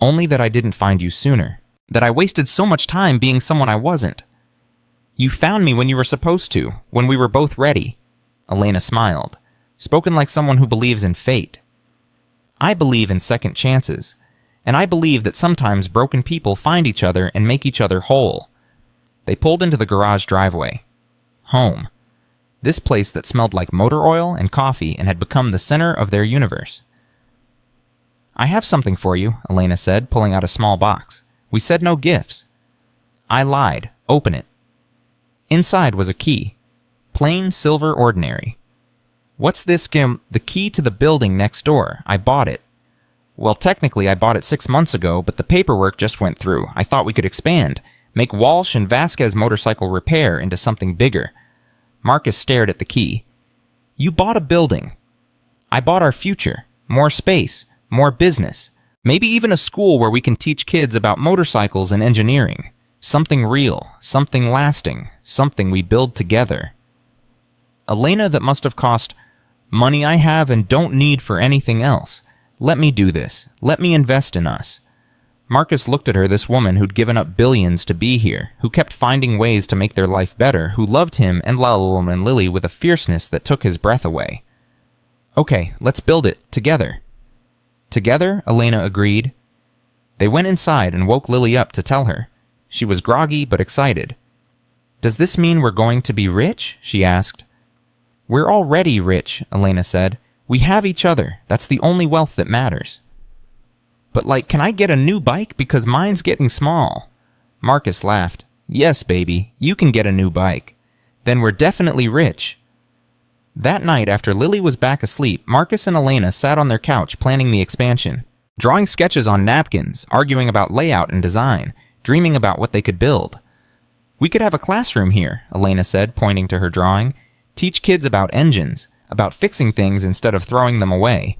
Only that I didn't find you sooner. That I wasted so much time being someone I wasn't. You found me when you were supposed to, when we were both ready. Elena smiled, spoken like someone who believes in fate. I believe in second chances, and I believe that sometimes broken people find each other and make each other whole. They pulled into the garage driveway. Home. This place that smelled like motor oil and coffee and had become the center of their universe. I have something for you, Elena said, pulling out a small box. We said no gifts. I lied. Open it. Inside was a key. Plain silver ordinary. What's this, Kim? The key to the building next door. I bought it. Well, technically I bought it 6 months ago, but the paperwork just went through. I thought we could expand. Make Walsh and Vasquez Motorcycle Repair into something bigger. Marcus stared at the key. You bought a building. I bought our future. More space. More business. Maybe even a school where we can teach kids about motorcycles and engineering. Something real. Something lasting. Something we build together. Elena, that must have cost money I have and don't need for anything else. Let me do this. Let me invest in us. Marcus looked at her, this woman who'd given up billions to be here, who kept finding ways to make their life better, who loved him and Lily with a fierceness that took his breath away. Okay, let's build it, together. Together, Elena agreed. They went inside and woke Lily up to tell her. She was groggy but excited. Does this mean we're going to be rich? She asked. We're already rich, Elena said. We have each other. That's the only wealth that matters. But can I get a new bike because mine's getting small? Marcus laughed. Yes, baby, you can get a new bike. Then we're definitely rich. That night, after Lily was back asleep, Marcus and Elena sat on their couch planning the expansion, drawing sketches on napkins, arguing about layout and design, dreaming about what they could build. We could have a classroom here, Elena said, pointing to her drawing. Teach kids about engines, about fixing things instead of throwing them away.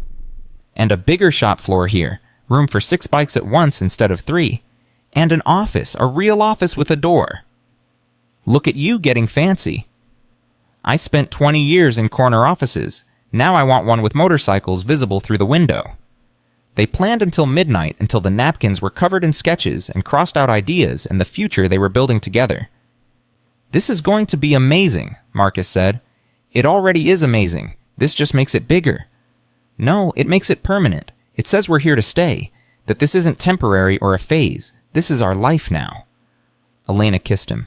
And a bigger shop floor here. Room for 6 bikes at once instead of 3. And an office, a real office with a door. Look at you getting fancy. I spent 20 years in corner offices. Now I want one with motorcycles visible through the window. They planned until midnight, until the napkins were covered in sketches and crossed out ideas and the future they were building together. This is going to be amazing, Marcus said. It already is amazing. This just makes it bigger. No, it makes it permanent. It says we're here to stay, that this isn't temporary or a phase. This is our life now. Elena kissed him.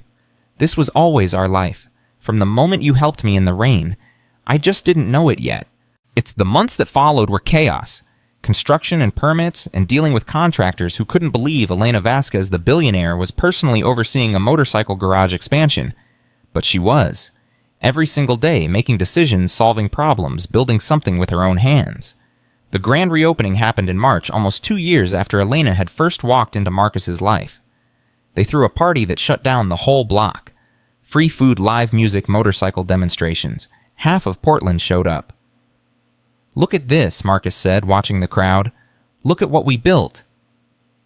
This was always our life. From the moment you helped me in the rain, I just didn't know it yet. It's the months that followed were chaos. Construction and permits and dealing with contractors who couldn't believe Elena Vasquez, the billionaire, was personally overseeing a motorcycle garage expansion. But she was. Every single day, making decisions, solving problems, building something with her own hands. The grand reopening happened in March, almost 2 years after Elena had first walked into Marcus's life. They threw a party that shut down the whole block. Free food, live music, motorcycle demonstrations. Half of Portland showed up. Look at this, Marcus said, watching the crowd. Look at what we built.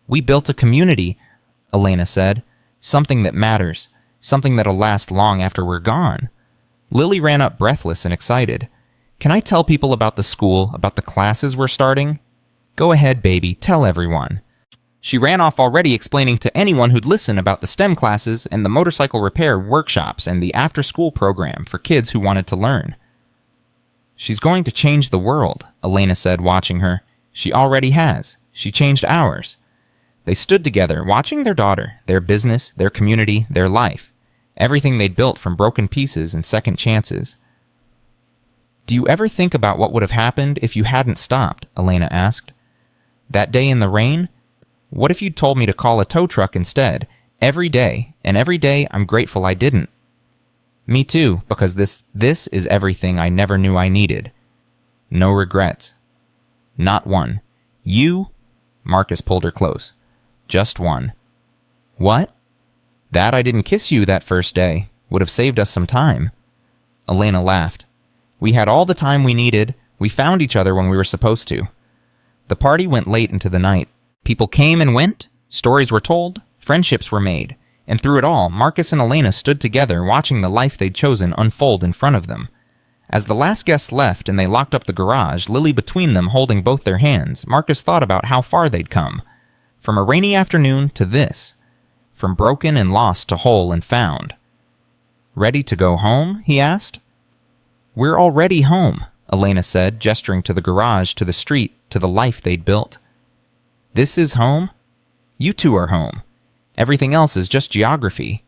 We built a community, Elena said. Something that matters. Something that'll last long after we're gone. Lily ran up breathless and excited. Can I tell people about the school, about the classes we're starting? Go ahead, baby, tell everyone. She ran off already explaining to anyone who'd listen about the STEM classes and the motorcycle repair workshops and the after-school program for kids who wanted to learn. She's going to change the world, Elena said, watching her. She already has. She changed ours. They stood together, watching their daughter, their business, their community, their life. Everything they'd built from broken pieces and second chances. Do you ever think about what would have happened if you hadn't stopped? Elena asked. That day in the rain? What if you'd told me to call a tow truck instead, every day, and every day I'm grateful I didn't? Me too, because this is everything I never knew I needed. No regrets. Not one. You? Marcus pulled her close. Just one. What? That I didn't kiss you that first day. Would have saved us some time. Elena laughed. We had all the time we needed. We found each other when we were supposed to. The party went late into the night. People came and went, stories were told, friendships were made, and through it all, Marcus and Elena stood together watching the life they'd chosen unfold in front of them. As the last guests left and they locked up the garage, Lily between them holding both their hands, Marcus thought about how far they'd come. From a rainy afternoon to this. From broken and lost to whole and found. "Ready to go home?" he asked. "We're already home," Elena said, gesturing to the garage, to the street, to the life they'd built. "This is home? You two are home. Everything else is just geography."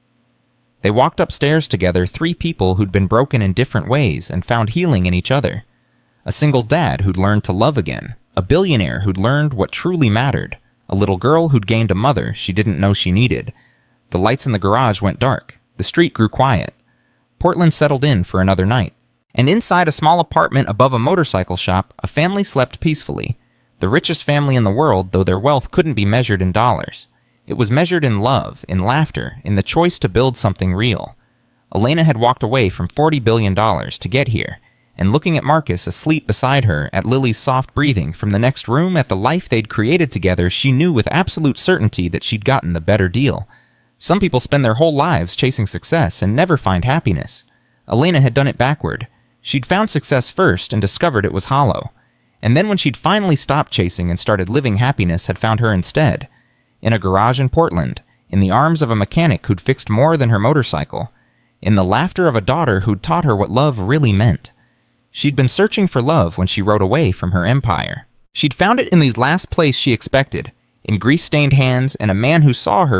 They walked upstairs together, three people who'd been broken in different ways and found healing in each other. A single dad who'd learned to love again, a billionaire who'd learned what truly mattered, a little girl who'd gained a mother she didn't know she needed. The lights in the garage went dark. The street grew quiet. Portland settled in for another night. And inside a small apartment above a motorcycle shop, a family slept peacefully. The richest family in the world, though their wealth couldn't be measured in dollars. It was measured in love, in laughter, in the choice to build something real. Elena had walked away from $40 billion to get here, and looking at Marcus asleep beside her, at Lily's soft breathing from the next room, at the life they'd created together, she knew with absolute certainty that she'd gotten the better deal. Some people spend their whole lives chasing success and never find happiness. Elena had done it backward. She'd found success first and discovered it was hollow. And then when she'd finally stopped chasing and started living, happiness had found her instead. In a garage in Portland, in the arms of a mechanic who'd fixed more than her motorcycle, in the laughter of a daughter who'd taught her what love really meant. She'd been searching for love when she rode away from her empire. She'd found it in the last place she expected, in grease-stained hands, and a man who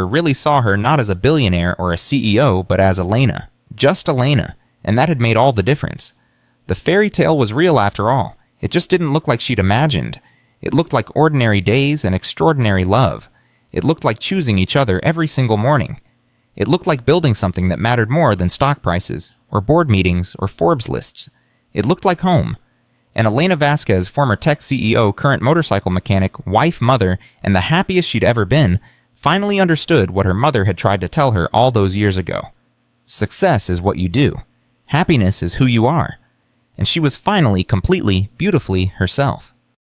really saw her not as a billionaire or a CEO, but as Elena. Just Elena, and that had made all the difference. The fairy tale was real after all. It just didn't look like she'd imagined. It looked like ordinary days and extraordinary love. It looked like choosing each other every single morning. It looked like building something that mattered more than stock prices, or board meetings, or Forbes lists. It looked like home. And Elena Vasquez, former tech CEO, current motorcycle mechanic, wife, mother, and the happiest she'd ever been, finally understood what her mother had tried to tell her all those years ago. Success is what you do. Happiness is who you are. And she was finally, completely, beautifully herself.